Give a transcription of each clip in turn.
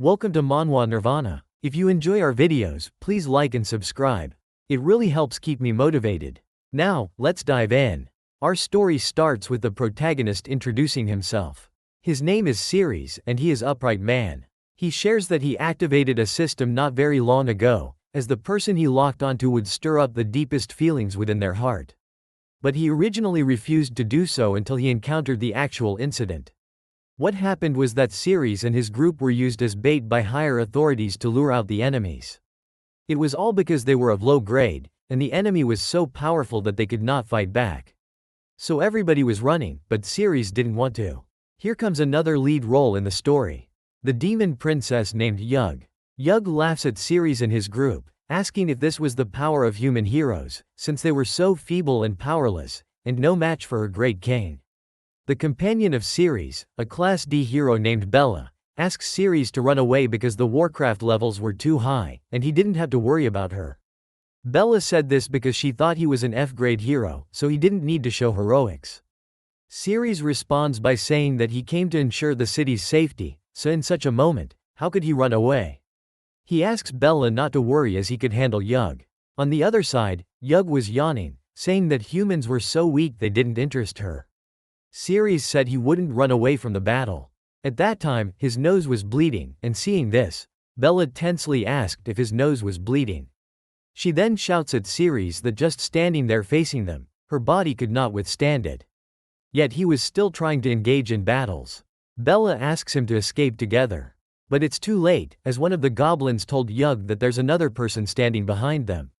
Welcome to Manhwa Nirvana. If you enjoy our videos, please like and subscribe. It really helps keep me motivated. Now, let's dive in. Our story starts with the protagonist introducing himself. His name is Ceres, and he is upright man. He shares that he activated a system not very long ago, as the person he locked onto would stir up the deepest feelings within their heart. But he originally refused to do so until he encountered the actual incident. What happened was that Ceres and his group were used as bait by higher authorities to lure out the enemies. It was all because they were of low grade, and the enemy was so powerful that they could not fight back. So everybody was running, but Ceres didn't want to. Here comes another lead role in the story. The demon princess named Yug. Yug laughs at Ceres and his group, asking if this was the power of human heroes, since they were so feeble and powerless, and no match for her great king. The companion of Ceres, a Class D hero named Bella, asks Ceres to run away because the Warcraft levels were too high, and he didn't have to worry about her. Bella said this because she thought he was an F-grade hero, so he didn't need to show heroics. Ceres responds by saying that he came to ensure the city's safety, so in such a moment, how could he run away? He asks Bella not to worry as he could handle Yug. On the other side, Yug was yawning, saying that humans were so weak they didn't interest her. Ceres said he wouldn't run away from the battle. At that time, his nose was bleeding, and seeing this, Bella tensely asked if his nose was bleeding. She then shouts at Ceres that just standing there facing them, her body could not withstand it. Yet he was still trying to engage in battles. Bella asks him to escape together. But it's too late, as one of the goblins told Yug that there's another person standing behind them.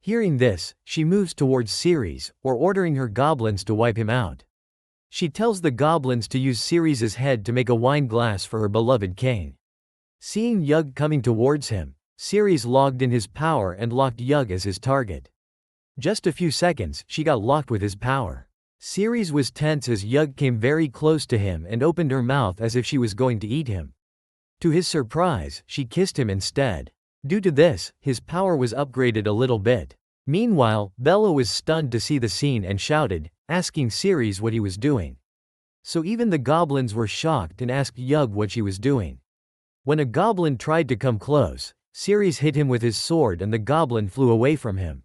Hearing this, she moves towards Ceres, ordering her goblins to wipe him out. She tells the goblins to use Ceres' head to make a wine glass for her beloved king. Seeing Yug coming towards him, Ceres logged in his power and locked Yug as his target. Just a few seconds, she got locked with his power. Ceres was tense as Yug came very close to him and opened her mouth as if she was going to eat him. To his surprise, she kissed him instead. Due to this, his power was upgraded a little bit. Meanwhile, Bella was stunned to see the scene and shouted, asking Ceres what he was doing. So even the goblins were shocked and asked Yug what she was doing. When a goblin tried to come close, Ceres hit him with his sword and the goblin flew away from him.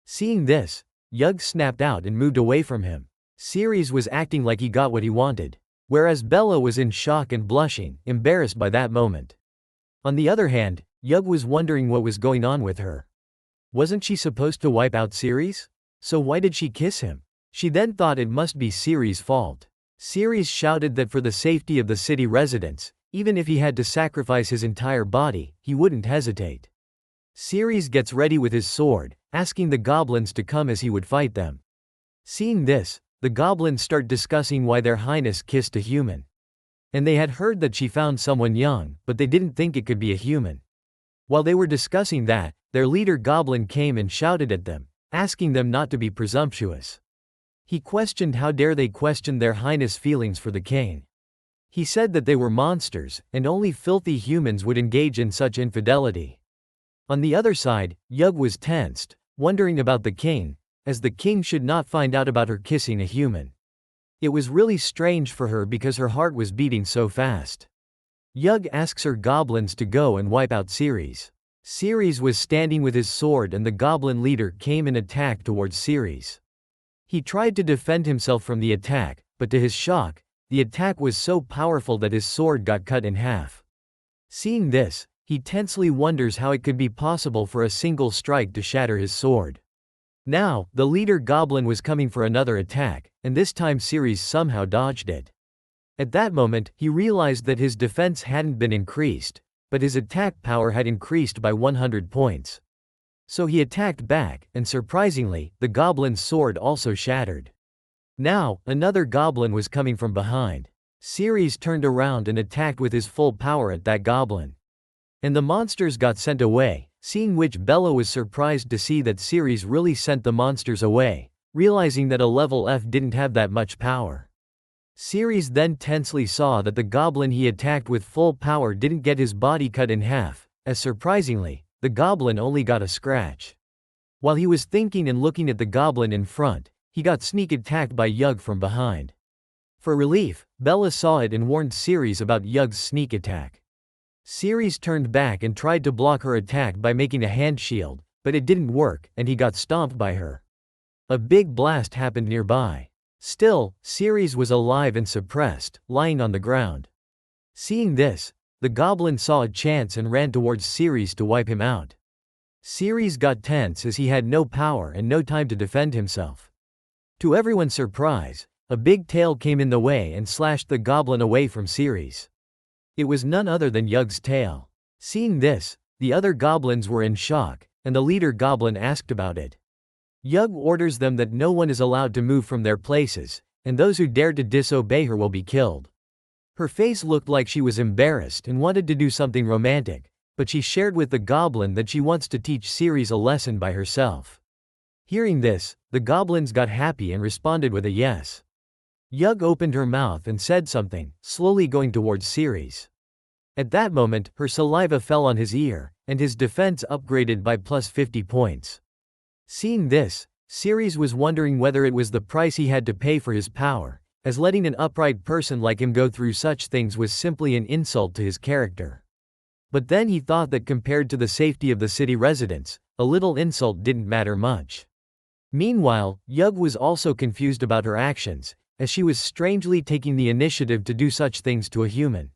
Seeing this, Yug snapped out and moved away from him. Ceres was acting like he got what he wanted, whereas Bella was in shock and blushing, embarrassed by that moment. On the other hand, Yug was wondering what was going on with her. Wasn't she supposed to wipe out Ceres? So why did she kiss him? She then thought it must be Ceres' fault. Ceres shouted that for the safety of the city residents, even if he had to sacrifice his entire body, he wouldn't hesitate. Ceres gets ready with his sword, asking the goblins to come as he would fight them. Seeing this, the goblins start discussing why their highness kissed a human. And they had heard that she found someone young, but they didn't think it could be a human. While they were discussing that, their leader goblin came and shouted at them, asking them not to be presumptuous. He questioned how dare they question their highness' feelings for the king. He said that they were monsters, and only filthy humans would engage in such infidelity. On the other side, Yug was tensed, wondering about the king, as the king should not find out about her kissing a human. It was really strange for her because her heart was beating so fast. Yug asks her goblins to go and wipe out Ceres. Ceres was standing with his sword and the goblin leader came and attacked towards Ceres. He tried to defend himself from the attack, but to his shock, the attack was so powerful that his sword got cut in half. Seeing this, he tensely wonders how it could be possible for a single strike to shatter his sword. Now, the leader goblin was coming for another attack, and this time Ceres somehow dodged it. At that moment, he realized that his defense hadn't been increased, but his attack power had increased by 100 points. So he attacked back, and surprisingly, the goblin's sword also shattered. Now, another goblin was coming from behind. Ceres turned around and attacked with his full power at that goblin. And the monsters got sent away, seeing which Bella was surprised to see that Ceres really sent the monsters away, realizing that a level F didn't have that much power. Ceres then tensely saw that the goblin he attacked with full power didn't get his body cut in half, as surprisingly, the goblin only got a scratch. While he was thinking and looking at the goblin in front, he got sneak attacked by Yug from behind. For relief, Bella saw it and warned Ceres about Yug's sneak attack. Ceres turned back and tried to block her attack by making a hand shield, but it didn't work and he got stomped by her. A big blast happened nearby. Still, Ceres was alive and suppressed, lying on the ground. Seeing this, the goblin saw a chance and ran towards Ceres to wipe him out. Ceres got tense as he had no power and no time to defend himself. To everyone's surprise, a big tail came in the way and slashed the goblin away from Ceres. It was none other than Yug's tail. Seeing this, the other goblins were in shock, and the leader goblin asked about it. Yug orders them that no one is allowed to move from their places, and those who dare to disobey her will be killed. Her face looked like she was embarrassed and wanted to do something romantic, but she shared with the goblin that she wants to teach Ceres a lesson by herself. Hearing this, the goblins got happy and responded with a yes. Yug opened her mouth and said something, slowly going towards Ceres. At that moment, her saliva fell on his ear, and his defense upgraded by plus 50 points. Seeing this, Ceres was wondering whether it was the price he had to pay for his power, as letting an upright person like him go through such things was simply an insult to his character. But then he thought that compared to the safety of the city residents, a little insult didn't matter much. Meanwhile, Yug was also confused about her actions, as she was strangely taking the initiative to do such things to a human.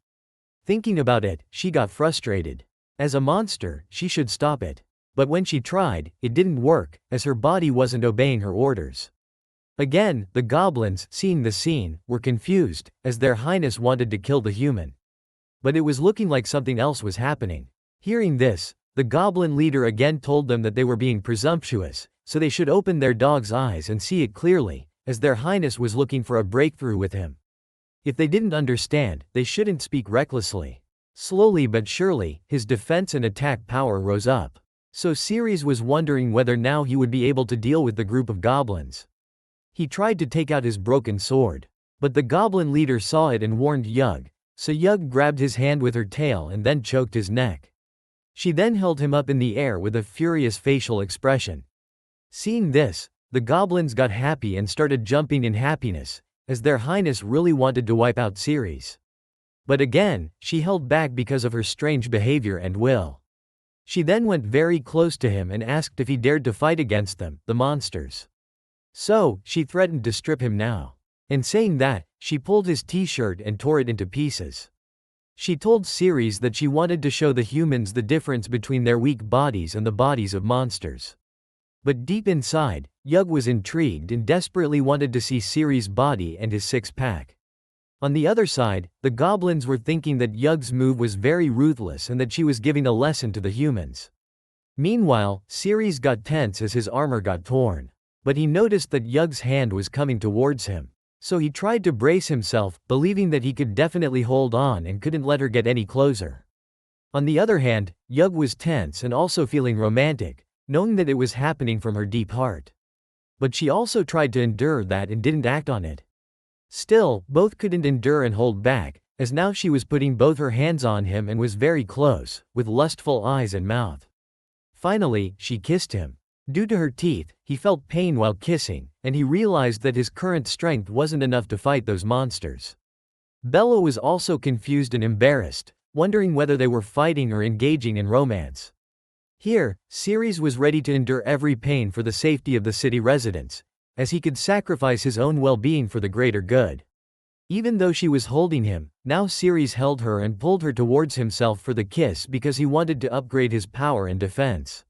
Thinking about it, she got frustrated. As a monster, she should stop it. But when she tried, it didn't work, as her body wasn't obeying her orders. Again, the goblins, seeing the scene, were confused, as their highness wanted to kill the human. But it was looking like something else was happening. Hearing this, the goblin leader again told them that they were being presumptuous, so they should open their dog's eyes and see it clearly, as their highness was looking for a breakthrough with him. If they didn't understand, they shouldn't speak recklessly. Slowly but surely, his defense and attack power rose up. So Ceres was wondering whether now he would be able to deal with the group of goblins. He tried to take out his broken sword. But the goblin leader saw it and warned Yug, so Yug grabbed his hand with her tail and then choked his neck. She then held him up in the air with a furious facial expression. Seeing this, the goblins got happy and started jumping in happiness, as their highness really wanted to wipe out Ceres. But again, she held back because of her strange behavior and will. She then went very close to him and asked if he dared to fight against them, the monsters. So, she threatened to strip him now. In saying that, she pulled his t-shirt and tore it into pieces. She told Ceres that she wanted to show the humans the difference between their weak bodies and the bodies of monsters. But deep inside, Yug was intrigued and desperately wanted to see Ceres' body and his six-pack. On the other side, the goblins were thinking that Yug's move was very ruthless and that she was giving a lesson to the humans. Meanwhile, Ceres got tense as his armor got torn. But he noticed that Yug's hand was coming towards him. So he tried to brace himself, believing that he could definitely hold on and couldn't let her get any closer. On the other hand, Yug was tense and also feeling romantic, knowing that it was happening from her deep heart. But she also tried to endure that and didn't act on it. Still, both couldn't endure and hold back, as now she was putting both her hands on him and was very close, with lustful eyes and mouth. Finally, she kissed him. Due to her teeth, he felt pain while kissing, and he realized that his current strength wasn't enough to fight those monsters. Bella was also confused and embarrassed, wondering whether they were fighting or engaging in romance. Here, Ceres was ready to endure every pain for the safety of the city residents, as he could sacrifice his own well-being for the greater good. Even though she was holding him, now Ceres held her and pulled her towards himself for the kiss because he wanted to upgrade his power and defense.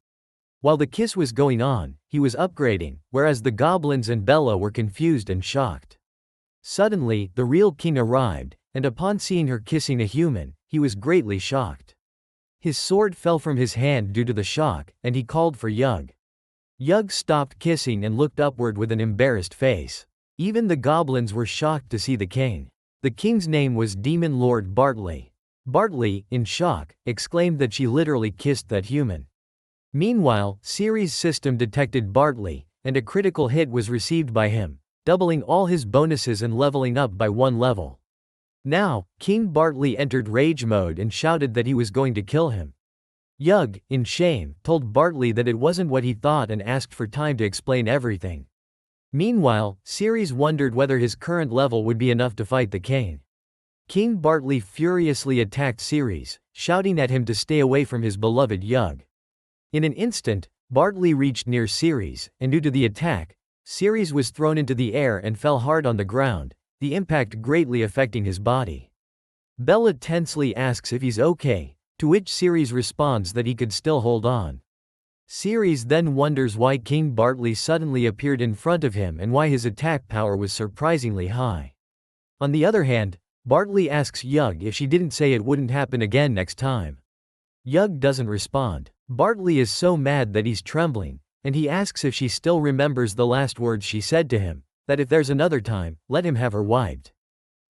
While the kiss was going on, he was upgrading, whereas the goblins and Bella were confused and shocked. Suddenly, the real king arrived, and upon seeing her kissing a human, he was greatly shocked. His sword fell from his hand due to the shock, and he called for Yug. Yug stopped kissing and looked upward with an embarrassed face. Even the goblins were shocked to see the king. The king's name was Demon Lord Bartley. Bartley, in shock, exclaimed that she literally kissed that human. Meanwhile, Ceres' system detected Bartley, and a critical hit was received by him, doubling all his bonuses and leveling up by 1 level. Now, King Bartley entered rage mode and shouted that he was going to kill him. Yug, in shame, told Bartley that it wasn't what he thought and asked for time to explain everything. Meanwhile, Ceres wondered whether his current level would be enough to fight the king. King Bartley furiously attacked Ceres, shouting at him to stay away from his beloved Yug. In an instant, Bartley reached near Ceres, and due to the attack, Ceres was thrown into the air and fell hard on the ground, the impact greatly affecting his body. Bella tensely asks if he's okay, to which Ceres responds that he could still hold on. Ceres then wonders why King Bartley suddenly appeared in front of him and why his attack power was surprisingly high. On the other hand, Bartley asks Yug if she didn't say it wouldn't happen again next time. Yug doesn't respond. Bartley is so mad that he's trembling, and he asks if she still remembers the last words she said to him, that if there's another time, let him have her wiped.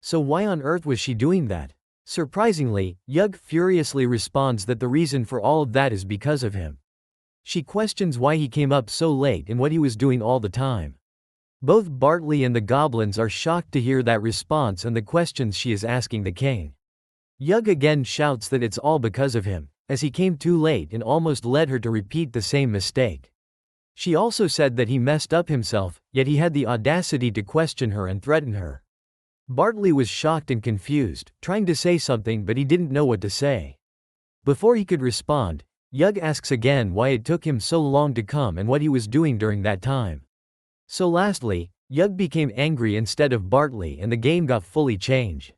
So why on earth was she doing that? Surprisingly, Yug furiously responds that the reason for all of that is because of him. She questions why he came up so late and what he was doing all the time. Both Bartley and the goblins are shocked to hear that response and the questions she is asking the king. Yug again shouts that it's all because of him, as he came too late and almost led her to repeat the same mistake. She also said that he messed up himself, yet he had the audacity to question her and threaten her. Bartley was shocked and confused, trying to say something but he didn't know what to say. Before he could respond, Yug asks again why it took him so long to come and what he was doing during that time. So lastly, Yug became angry instead of Bartley and the game got fully changed.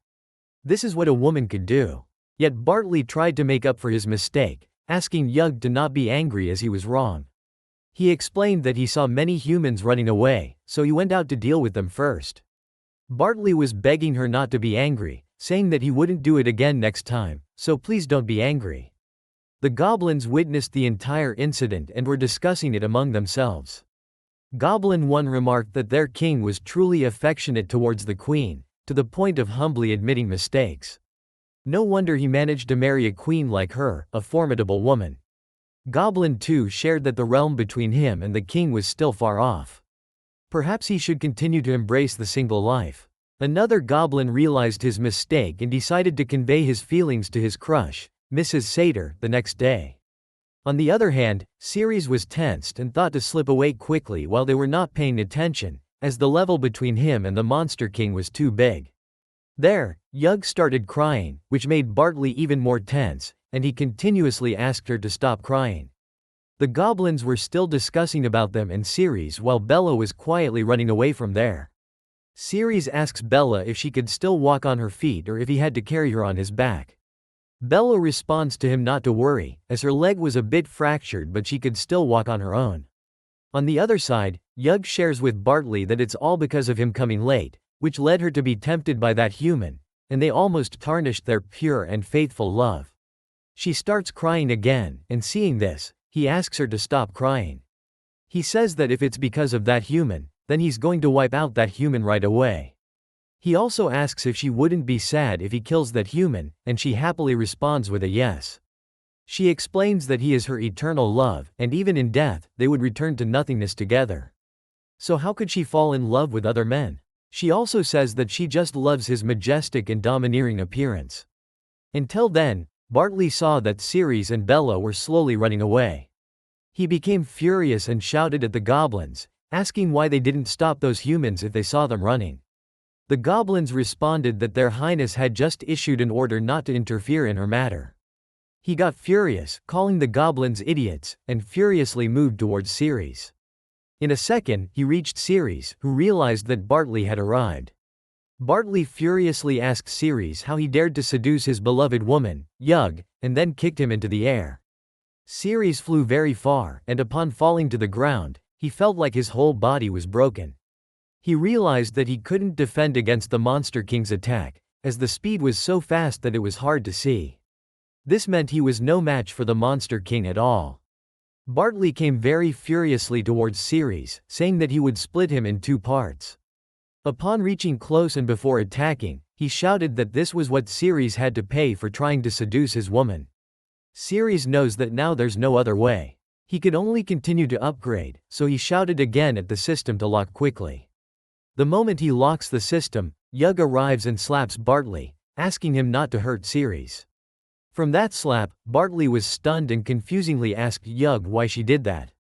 This is what a woman could do. Yet Bartley tried to make up for his mistake, asking Yug to not be angry as he was wrong. He explained that he saw many humans running away, so he went out to deal with them first. Bartley was begging her not to be angry, saying that he wouldn't do it again next time, so please don't be angry. The goblins witnessed the entire incident and were discussing it among themselves. Goblin 1 remarked that their king was truly affectionate towards the queen, to the point of humbly admitting mistakes. No wonder he managed to marry a queen like her, a formidable woman. Goblin 2 shared that the realm between him and the king was still far off. Perhaps he should continue to embrace the single life. Another goblin realized his mistake and decided to convey his feelings to his crush, Mrs. Satyr, the next day. On the other hand, Ceres was tensed and thought to slip away quickly while they were not paying attention, as the level between him and the Monster King was too big. There, Yug started crying, which made Bartley even more tense, and he continuously asked her to stop crying. The goblins were still discussing about them and Ceres while Bella was quietly running away from there. Ceres asks Bella if she could still walk on her feet or if he had to carry her on his back. Bella responds to him not to worry, as her leg was a bit fractured but she could still walk on her own. On the other side, Yug shares with Bartley that it's all because of him coming late, which led her to be tempted by that human, and they almost tarnished their pure and faithful love. She starts crying again, and seeing this, he asks her to stop crying. He says that if it's because of that human, then he's going to wipe out that human right away. He also asks if she wouldn't be sad if he kills that human, and she happily responds with a yes. She explains that he is her eternal love, and even in death, they would return to nothingness together. So how could she fall in love with other men? She also says that she just loves his majestic and domineering appearance. Until then, Bartley saw that Ceres and Bella were slowly running away. He became furious and shouted at the goblins, asking why they didn't stop those humans if they saw them running. The goblins responded that their highness had just issued an order not to interfere in her matter. He got furious, calling the goblins idiots, and furiously moved towards Ceres. In a second, he reached Ceres, who realized that Bartley had arrived. Bartley furiously asked Ceres how he dared to seduce his beloved woman, Yug, and then kicked him into the air. Ceres flew very far, and upon falling to the ground, he felt like his whole body was broken. He realized that he couldn't defend against the Monster King's attack, as the speed was so fast that it was hard to see. This meant he was no match for the Monster King at all. Bartley came very furiously towards Ceres, saying that he would split him in 2 parts. Upon reaching close and before attacking, he shouted that this was what Ceres had to pay for trying to seduce his woman. Ceres knows that now there's no other way. He could only continue to upgrade, so he shouted again at the system to lock quickly. The moment he locks the system, Yug arrives and slaps Bartley, asking him not to hurt Ceres. From that slap, Bartley was stunned and confusingly asked Yug why she did that.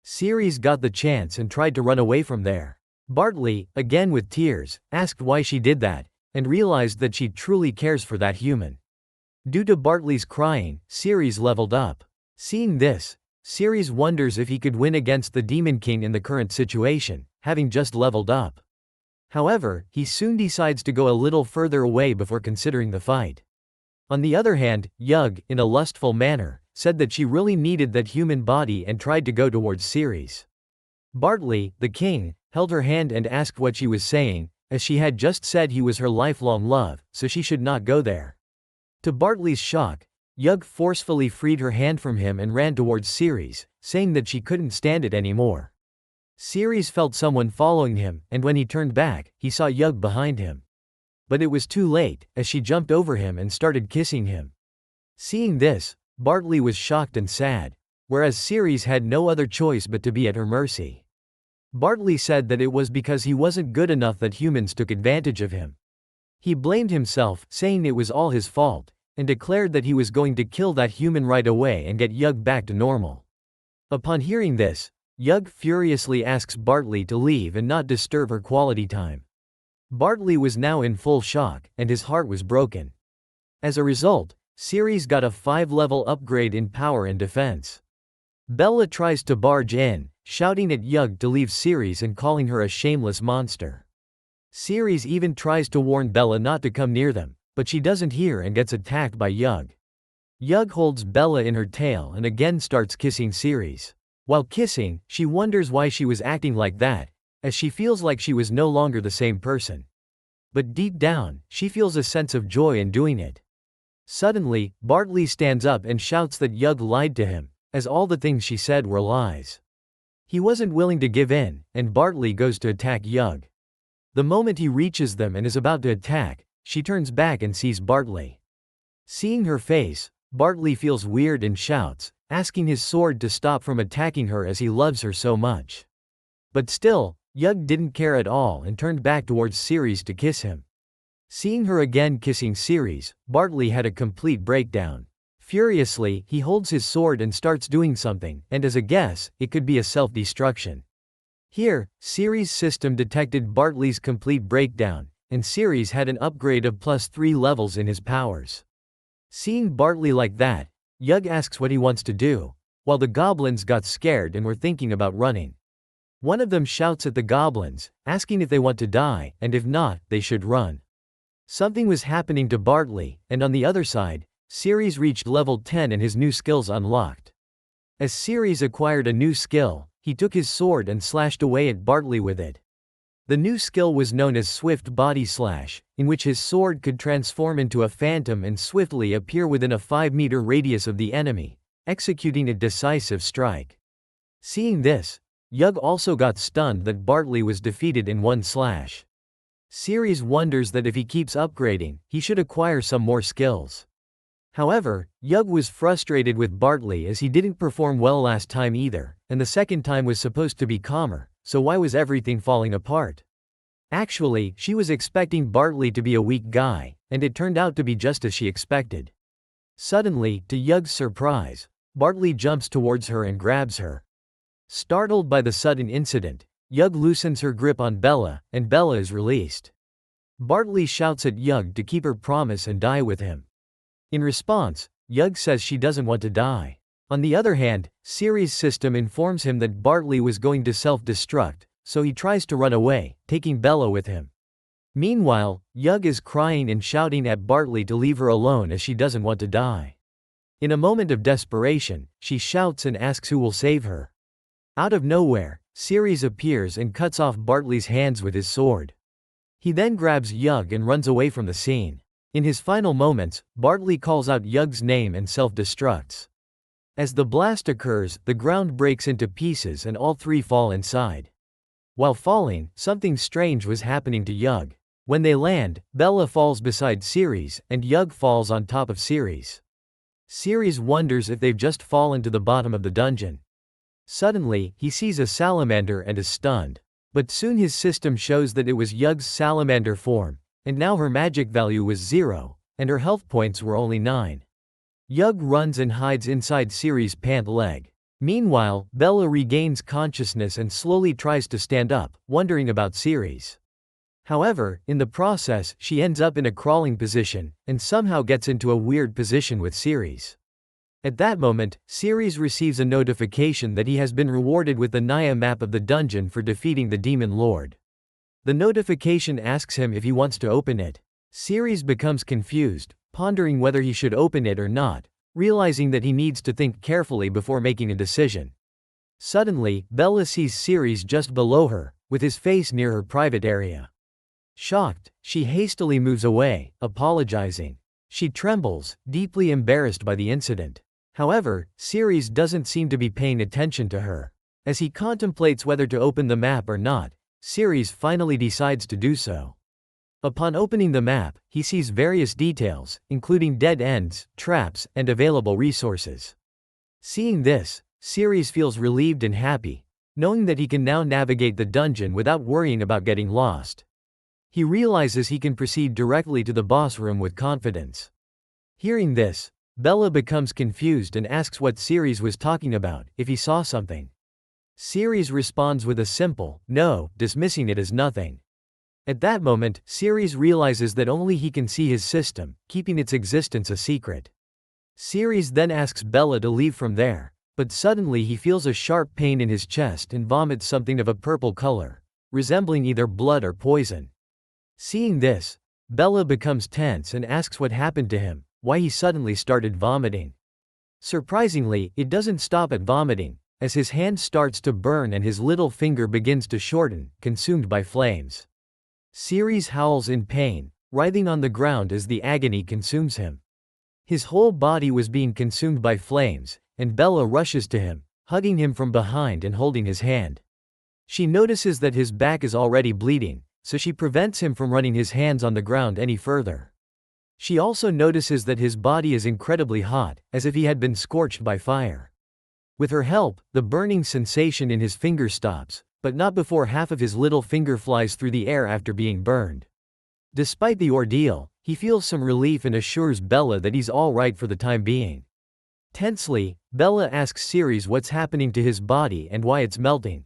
Ceres got the chance and tried to run away from there. Bartley, again with tears, asked why she did that, and realized that she truly cares for that human. Due to Bartley's crying, Ceres leveled up. Seeing this, Ceres wonders if he could win against the Demon King in the current situation, having just leveled up. However, he soon decides to go a little further away before considering the fight. On the other hand, Yug, in a lustful manner, said that she really needed that human body and tried to go towards Ceres. Bartley, the king, held her hand and asked what she was saying, as she had just said he was her lifelong love, so she should not go there. To Bartley's shock, Yug forcefully freed her hand from him and ran towards Ceres, saying that she couldn't stand it anymore. Ceres felt someone following him, and when he turned back, he saw Yug behind him. But it was too late, as she jumped over him and started kissing him. Seeing this, Bartley was shocked and sad, whereas Ceres had no other choice but to be at her mercy. Bartley said that it was because he wasn't good enough that humans took advantage of him. He blamed himself, saying it was all his fault, and declared that he was going to kill that human right away and get Yug back to normal. Upon hearing this, Yug furiously asks Bartley to leave and not disturb her quality time. Bartley was now in full shock, and his heart was broken. As a result, Ceres got a 5-level upgrade in power and defense. Bella tries to barge in, shouting at Yug to leave Ceres and calling her a shameless monster. Ceres even tries to warn Bella not to come near them, but she doesn't hear and gets attacked by Yug. Yug holds Bella in her tail and again starts kissing Ceres. While kissing, she wonders why she was acting like that, as she feels like she was no longer the same person. But deep down, she feels a sense of joy in doing it. Suddenly, Bartley stands up and shouts that Yug lied to him, as all the things she said were lies. He wasn't willing to give in, and Bartley goes to attack Yug. The moment he reaches them and is about to attack, she turns back and sees Bartley. Seeing her face, Bartley feels weird and shouts, asking his sword to stop from attacking her as he loves her so much. But still, Yug didn't care at all and turned back towards Ceres to kiss him. Seeing her again kissing Ceres, Bartley had a complete breakdown. Furiously, he holds his sword and starts doing something, and as a guess, it could be a self-destruction. Here, Ceres' system detected Bartley's complete breakdown, and Ceres had an upgrade of +3 levels in his powers. Seeing Bartley like that, Yug asks what he wants to do, while the goblins got scared and were thinking about running. One of them shouts at the goblins, asking if they want to die, and if not, they should run. Something was happening to Bartley, and on the other side, Ceres reached level 10 and his new skills unlocked. As Ceres acquired a new skill, he took his sword and slashed away at Bartley with it. The new skill was known as Swift Body Slash, in which his sword could transform into a phantom and swiftly appear within a 5-meter radius of the enemy, executing a decisive strike. Seeing this, Yug also got stunned that Bartley was defeated in one slash. Ceres wonders that if he keeps upgrading, he should acquire some more skills. However, Yug was frustrated with Bartley as he didn't perform well last time either, and the second time was supposed to be calmer, so why was everything falling apart? Actually, she was expecting Bartley to be a weak guy, and it turned out to be just as she expected. Suddenly, to Yug's surprise, Bartley jumps towards her and grabs her. Startled by the sudden incident, Yug loosens her grip on Bella, and Bella is released. Bartley shouts at Yug to keep her promise and die with him. In response, Yug says she doesn't want to die. On the other hand, Ceres' system informs him that Bartley was going to self-destruct, so he tries to run away, taking Bella with him. Meanwhile, Yug is crying and shouting at Bartley to leave her alone as she doesn't want to die. In a moment of desperation, she shouts and asks who will save her. Out of nowhere, Ceres appears and cuts off Bartley's hands with his sword. He then grabs Yug and runs away from the scene. In his final moments, Bartley calls out Yug's name and self-destructs. As the blast occurs, the ground breaks into pieces and all three fall inside. While falling, something strange was happening to Yug. When they land, Bella falls beside Ceres, and Yug falls on top of Ceres. Ceres wonders if they've just fallen to the bottom of the dungeon. Suddenly, he sees a salamander and is stunned. But soon his system shows that it was Yug's salamander form, and now her magic value was 0, and her health points were only 9. Yug runs and hides inside Ceres' pant leg. Meanwhile, Bella regains consciousness and slowly tries to stand up, wondering about Ceres. However, in the process, she ends up in a crawling position, and somehow gets into a weird position with Ceres. At that moment, Ceres receives a notification that he has been rewarded with the Naya map of the dungeon for defeating the Demon Lord. The notification asks him if he wants to open it. Ceres becomes confused, pondering whether he should open it or not, realizing that he needs to think carefully before making a decision. Suddenly, Bella sees Ceres just below her, with his face near her private area. Shocked, she hastily moves away, apologizing. She trembles, deeply embarrassed by the incident. However, Ceres doesn't seem to be paying attention to her. As he contemplates whether to open the map or not, Ceres finally decides to do so. Upon opening the map, he sees various details, including dead ends, traps, and available resources. Seeing this, Ceres feels relieved and happy, knowing that he can now navigate the dungeon without worrying about getting lost. He realizes he can proceed directly to the boss room with confidence. Hearing this, Bella becomes confused and asks what Ceres was talking about, if he saw something. Ceres responds with a simple, no, dismissing it as nothing. At that moment, Ceres realizes that only he can see his system, keeping its existence a secret. Ceres then asks Bella to leave from there, but suddenly he feels a sharp pain in his chest and vomits something of a purple color, resembling either blood or poison. Seeing this, Bella becomes tense and asks what happened to him, why he suddenly started vomiting. Surprisingly, it doesn't stop at vomiting, as his hand starts to burn and his little finger begins to shorten, consumed by flames. Ceres howls in pain, writhing on the ground as the agony consumes him. His whole body was being consumed by flames, and Bella rushes to him, hugging him from behind and holding his hand. She notices that his back is already bleeding, so she prevents him from running his hands on the ground any further. She also notices that his body is incredibly hot, as if he had been scorched by fire. With her help, the burning sensation in his finger stops, but not before half of his little finger flies through the air after being burned. Despite the ordeal, he feels some relief and assures Bella that he's all right for the time being. Tensely, Bella asks Ceres what's happening to his body and why it's melting.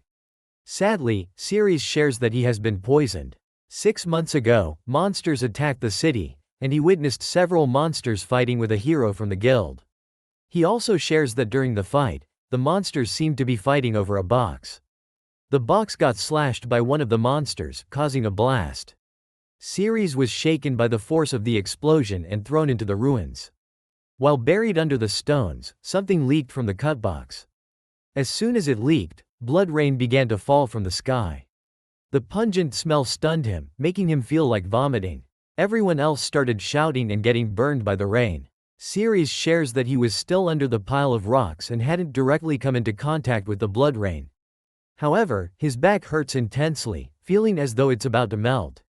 Sadly, Ceres shares that he has been poisoned. 6 months ago, monsters attacked the city, and he witnessed several monsters fighting with a hero from the guild. He also shares that during the fight, the monsters seemed to be fighting over a box. The box got slashed by one of the monsters, causing a blast. Ceres was shaken by the force of the explosion and thrown into the ruins. While buried under the stones, something leaked from the cut box. As soon as it leaked, blood rain began to fall from the sky. The pungent smell stunned him, making him feel like vomiting. Everyone else started shouting and getting burned by the rain. Ceres shares that he was still under the pile of rocks and hadn't directly come into contact with the blood rain. However, his back hurts intensely, feeling as though it's about to melt.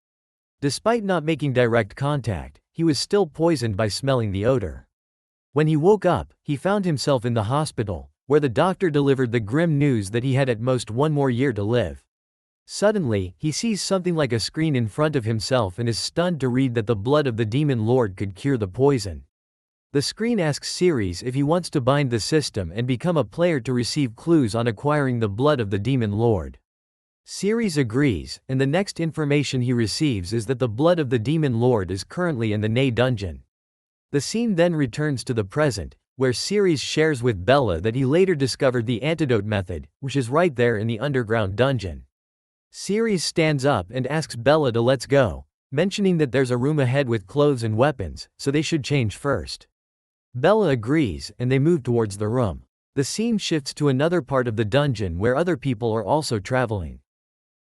Despite not making direct contact, he was still poisoned by smelling the odor. When he woke up, he found himself in the hospital, where the doctor delivered the grim news that he had at most 1 more year to live. Suddenly, he sees something like a screen in front of himself and is stunned to read that the blood of the Demon Lord could cure the poison. The screen asks Ceres if he wants to bind the system and become a player to receive clues on acquiring the blood of the Demon Lord. Ceres agrees, and the next information he receives is that the blood of the Demon Lord is currently in the Ney dungeon. The scene then returns to the present, where Ceres shares with Bella that he later discovered the antidote method, which is right there in the underground dungeon. Ceres stands up and asks Bella to let's go, mentioning that there's a room ahead with clothes and weapons, so they should change first. Bella agrees, and they move towards the room. The scene shifts to another part of the dungeon where other people are also traveling.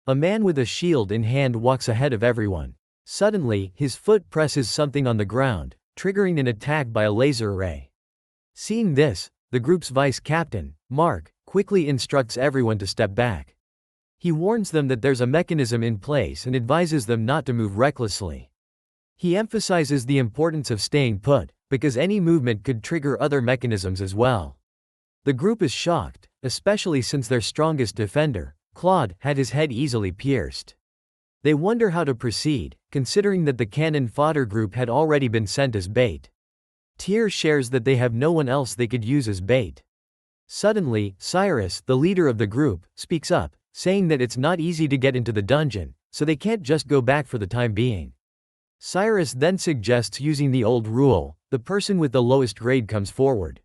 A man with a shield in hand walks ahead of everyone. Suddenly, his foot presses something on the ground, triggering an attack by a laser ray. Seeing this, the group's vice captain, Mark, quickly instructs everyone to step back. He warns them that there's a mechanism in place and advises them not to move recklessly. He emphasizes the importance of staying put, because any movement could trigger other mechanisms as well. The group is shocked, especially since their strongest defender, Claude, had his head easily pierced. They wonder how to proceed, considering that the cannon fodder group had already been sent as bait. Tyr shares that they have no one else they could use as bait. Suddenly, Cyrus, the leader of the group, speaks up, saying that it's not easy to get into the dungeon, so they can't just go back for the time being. Cyrus then suggests using the old rule, the person with the lowest grade comes forward.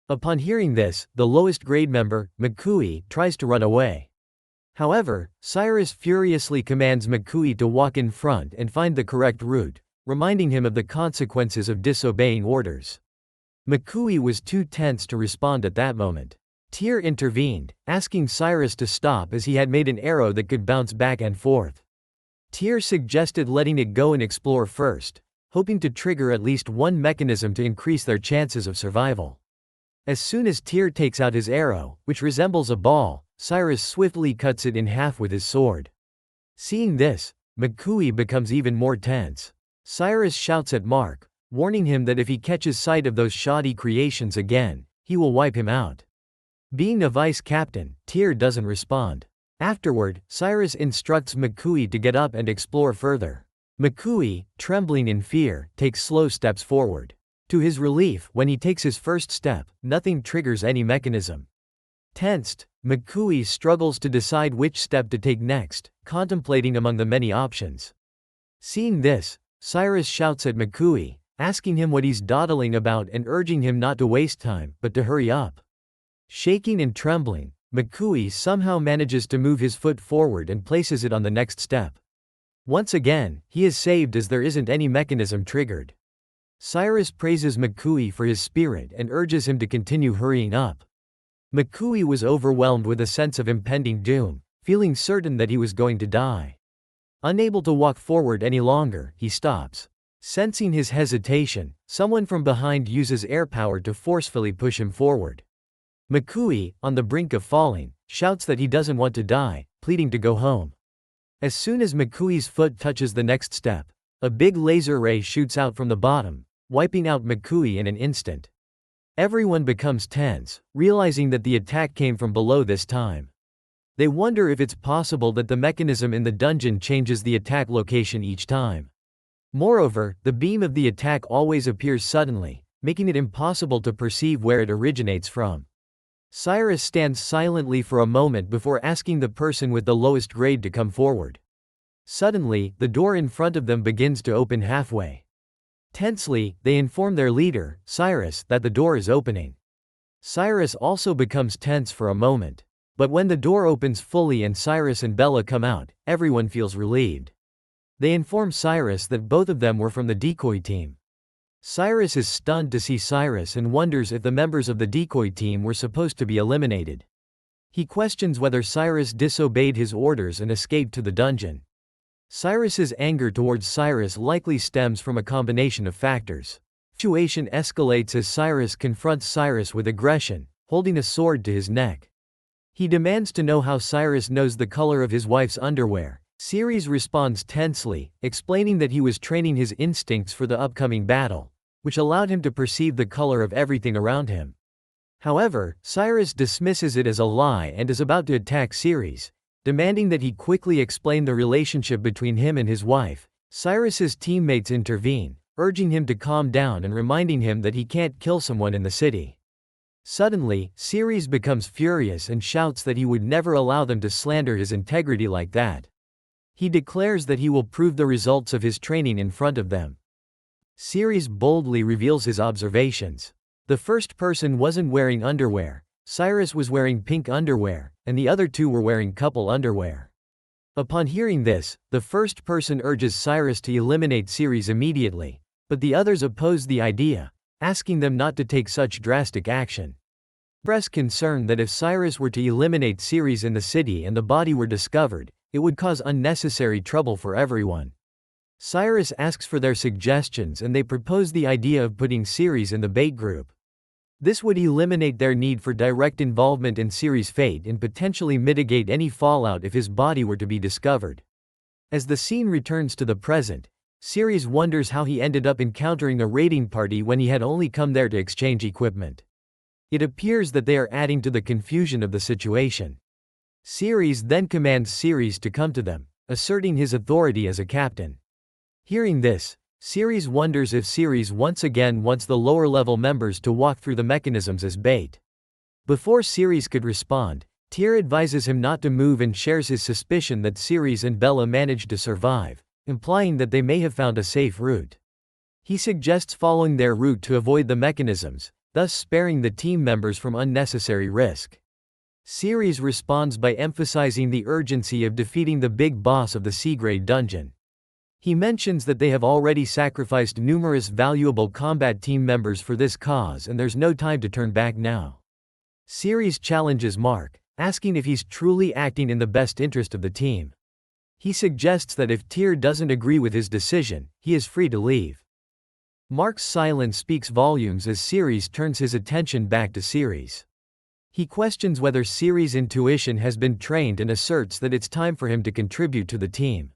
Upon hearing this, the lowest grade member, Makui, tries to run away. However, Cyrus furiously commands Makui to walk in front and find the correct route, reminding him of the consequences of disobeying orders. Makui was too tense to respond at that moment. Tyr intervened, asking Cyrus to stop as he had made an arrow that could bounce back and forth. Tyr suggested letting it go and explore first, hoping to trigger at least one mechanism to increase their chances of survival. As soon as Tyr takes out his arrow, which resembles a ball, Cyrus swiftly cuts it in half with his sword. Seeing this, Makui becomes even more tense. Cyrus shouts at Mark, warning him that if he catches sight of those shoddy creations again, he will wipe him out. Being a vice captain, Tyr doesn't respond. Afterward, Cyrus instructs Makui to get up and explore further. Makui, trembling in fear, takes slow steps forward. To his relief, when he takes his first step, nothing triggers any mechanism. Tensed, Makui struggles to decide which step to take next, contemplating among the many options. Seeing this, Cyrus shouts at Makui, asking him what he's dawdling about and urging him not to waste time, but to hurry up. Shaking and trembling, Makui somehow manages to move his foot forward and places it on the next step. Once again, he is saved as there isn't any mechanism triggered. Cyrus praises Makui for his spirit and urges him to continue hurrying up. Makui was overwhelmed with a sense of impending doom, feeling certain that he was going to die. Unable to walk forward any longer, he stops. Sensing his hesitation, someone from behind uses air power to forcefully push him forward. Makui, on the brink of falling, shouts that he doesn't want to die, pleading to go home. As soon as Makui's foot touches the next step, a big laser ray shoots out from the bottom, wiping out Makui in an instant. Everyone becomes tense, realizing that the attack came from below this time. They wonder if it's possible that the mechanism in the dungeon changes the attack location each time. Moreover, the beam of the attack always appears suddenly, making it impossible to perceive where it originates from. Cyrus stands silently for a moment before asking the person with the lowest grade to come forward. Suddenly, the door in front of them begins to open halfway. Tensely, they inform their leader, Cyrus, that the door is opening. Cyrus also becomes tense for a moment. But when the door opens fully and Cyrus and Bella come out, everyone feels relieved. They inform Cyrus that both of them were from the decoy team. Cyrus is stunned to see Cyrus and wonders if the members of the decoy team were supposed to be eliminated. He questions whether Cyrus disobeyed his orders and escaped to the dungeon. Cyrus's anger towards Cyrus likely stems from a combination of factors. The situation escalates as Cyrus confronts Cyrus with aggression, holding a sword to his neck. He demands to know how Cyrus knows the color of his wife's underwear. Ceres responds tensely, explaining that he was training his instincts for the upcoming battle, which allowed him to perceive the color of everything around him. However, Cyrus dismisses it as a lie and is about to attack Ceres, demanding that he quickly explain the relationship between him and his wife. Cyrus's teammates intervene, urging him to calm down and reminding him that he can't kill someone in the city. Suddenly, Ceres becomes furious and shouts that he would never allow them to slander his integrity like that. He declares that he will prove the results of his training in front of them. Ceres boldly reveals his observations. The first person wasn't wearing underwear. Cyrus was wearing pink underwear, and the other two were wearing couple underwear. Upon hearing this, the first person urges Cyrus to eliminate Ceres immediately, but the others oppose the idea, asking them not to take such drastic action. Express concern that if Cyrus were to eliminate Ceres in the city and the body were discovered, it would cause unnecessary trouble for everyone. Cyrus asks for their suggestions and they propose the idea of putting Ceres in the bait group. This would eliminate their need for direct involvement in Ceres' fate and potentially mitigate any fallout if his body were to be discovered. As the scene returns to the present, Ceres wonders how he ended up encountering a raiding party when he had only come there to exchange equipment. It appears that they are adding to the confusion of the situation. Ceres then commands Ceres to come to them, asserting his authority as a captain. Hearing this, Ceres wonders if Ceres once again wants the lower-level members to walk through the mechanisms as bait. Before Ceres could respond, Tyr advises him not to move and shares his suspicion that Ceres and Bella managed to survive, implying that they may have found a safe route. He suggests following their route to avoid the mechanisms, thus sparing the team members from unnecessary risk. Ceres responds by emphasizing the urgency of defeating the big boss of the C-grade dungeon. He mentions that they have already sacrificed numerous valuable combat team members for this cause and there's no time to turn back now. Ceres challenges Mark, asking if he's truly acting in the best interest of the team. He suggests that if Tyr doesn't agree with his decision, he is free to leave. Mark's silence speaks volumes as Ceres turns his attention back to Ceres. He questions whether Ceres' intuition has been trained and asserts that it's time for him to contribute to the team.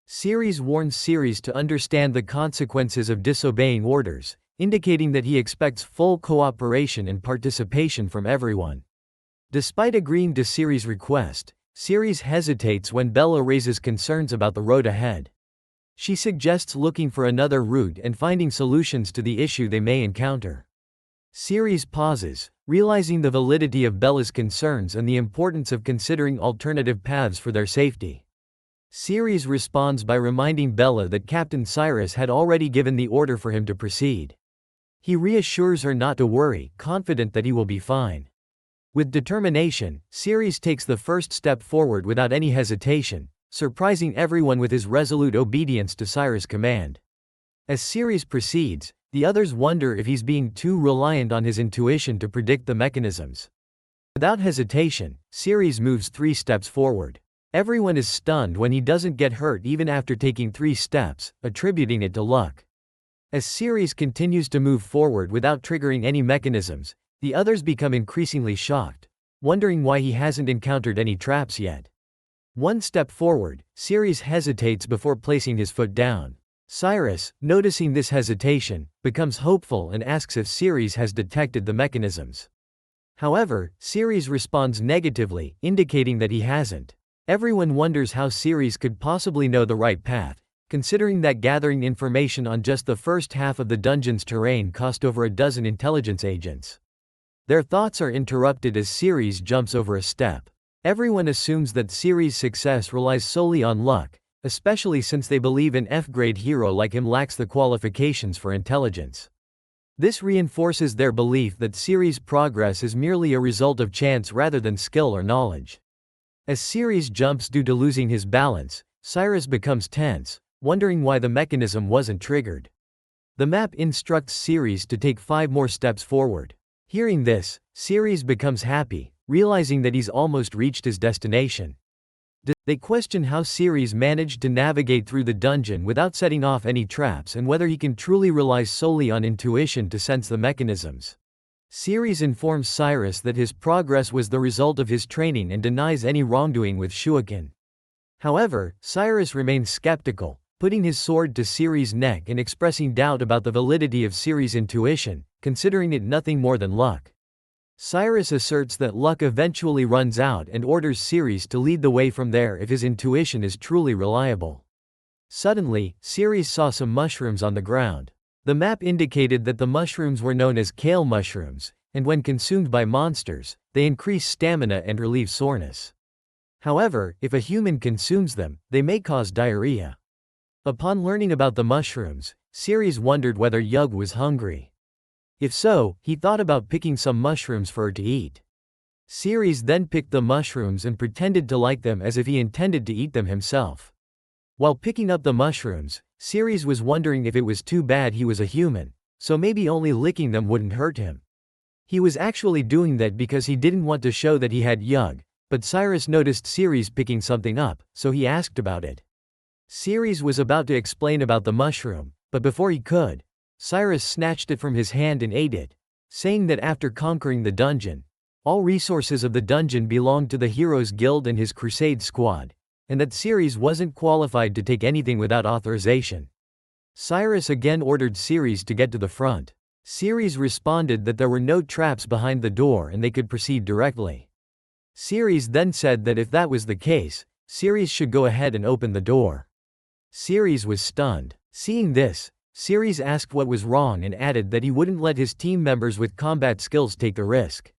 Ceres warns Ceres to understand the consequences of disobeying orders, indicating that he expects full cooperation and participation from everyone. Despite agreeing to Ceres' request, Ceres hesitates when Bella raises concerns about the road ahead. She suggests looking for another route and finding solutions to the issue they may encounter. Ceres pauses, realizing the validity of Bella's concerns and the importance of considering alternative paths for their safety. Ceres responds by reminding Bella that Captain Cyrus had already given the order for him to proceed. He reassures her not to worry, confident that he will be fine. With determination, Ceres takes the first step forward without any hesitation, surprising everyone with his resolute obedience to Cyrus' command. As Ceres proceeds, the others wonder if he's being too reliant on his intuition to predict the mechanisms. Without hesitation, Ceres moves 3 steps forward. Everyone is stunned when he doesn't get hurt even after taking 3 steps, attributing it to luck. As Ceres continues to move forward without triggering any mechanisms, the others become increasingly shocked, wondering why he hasn't encountered any traps yet. 1 step forward, Ceres hesitates before placing his foot down. Cyrus, noticing this hesitation, becomes hopeful and asks if Ceres has detected the mechanisms. However, Ceres responds negatively, indicating that he hasn't. Everyone wonders how Ceres could possibly know the right path, considering that gathering information on just the first half of the dungeon's terrain cost over a dozen intelligence agents. Their thoughts are interrupted as Ceres jumps over a step. Everyone assumes that Ceres' success relies solely on luck, especially since they believe an F-grade hero like him lacks the qualifications for intelligence. This reinforces their belief that Ceres' progress is merely a result of chance rather than skill or knowledge. As Ceres jumps due to losing his balance, Cyrus becomes tense, wondering why the mechanism wasn't triggered. The map instructs Ceres to take 5 more steps forward. Hearing this, Ceres becomes happy, realizing that he's almost reached his destination. They question how Ceres managed to navigate through the dungeon without setting off any traps and whether he can truly rely solely on intuition to sense the mechanisms. Ceres informs Cyrus that his progress was the result of his training and denies any wrongdoing with Shuoken. However, Cyrus remains skeptical, putting his sword to Ceres' neck and expressing doubt about the validity of Ceres' intuition, considering it nothing more than luck. Cyrus asserts that luck eventually runs out and orders Ceres to lead the way from there if his intuition is truly reliable. Suddenly, Ceres saw some mushrooms on the ground. The map indicated that the mushrooms were known as kale mushrooms, and when consumed by monsters, they increase stamina and relieve soreness. However, if a human consumes them, they may cause diarrhea. Upon learning about the mushrooms, Ceres wondered whether Yug was hungry. If so, he thought about picking some mushrooms for her to eat. Ceres then picked the mushrooms and pretended to like them as if he intended to eat them himself. While picking up the mushrooms, Ceres was wondering if it was too bad he was a human, so maybe only licking them wouldn't hurt him. He was actually doing that because he didn't want to show that he had Yug, but Cyrus noticed Ceres picking something up, so he asked about it. Ceres was about to explain about the mushroom, but before he could, Cyrus snatched it from his hand and ate it, saying that after conquering the dungeon, all resources of the dungeon belonged to the Heroes Guild and his crusade squad, and that Ceres wasn't qualified to take anything without authorization. Cyrus again ordered Ceres to get to the front. Ceres responded that there were no traps behind the door and they could proceed directly. Ceres then said that if that was the case, Ceres should go ahead and open the door. Ceres was stunned. Seeing this, Ceres asked what was wrong and added that he wouldn't let his team members with combat skills take the risk.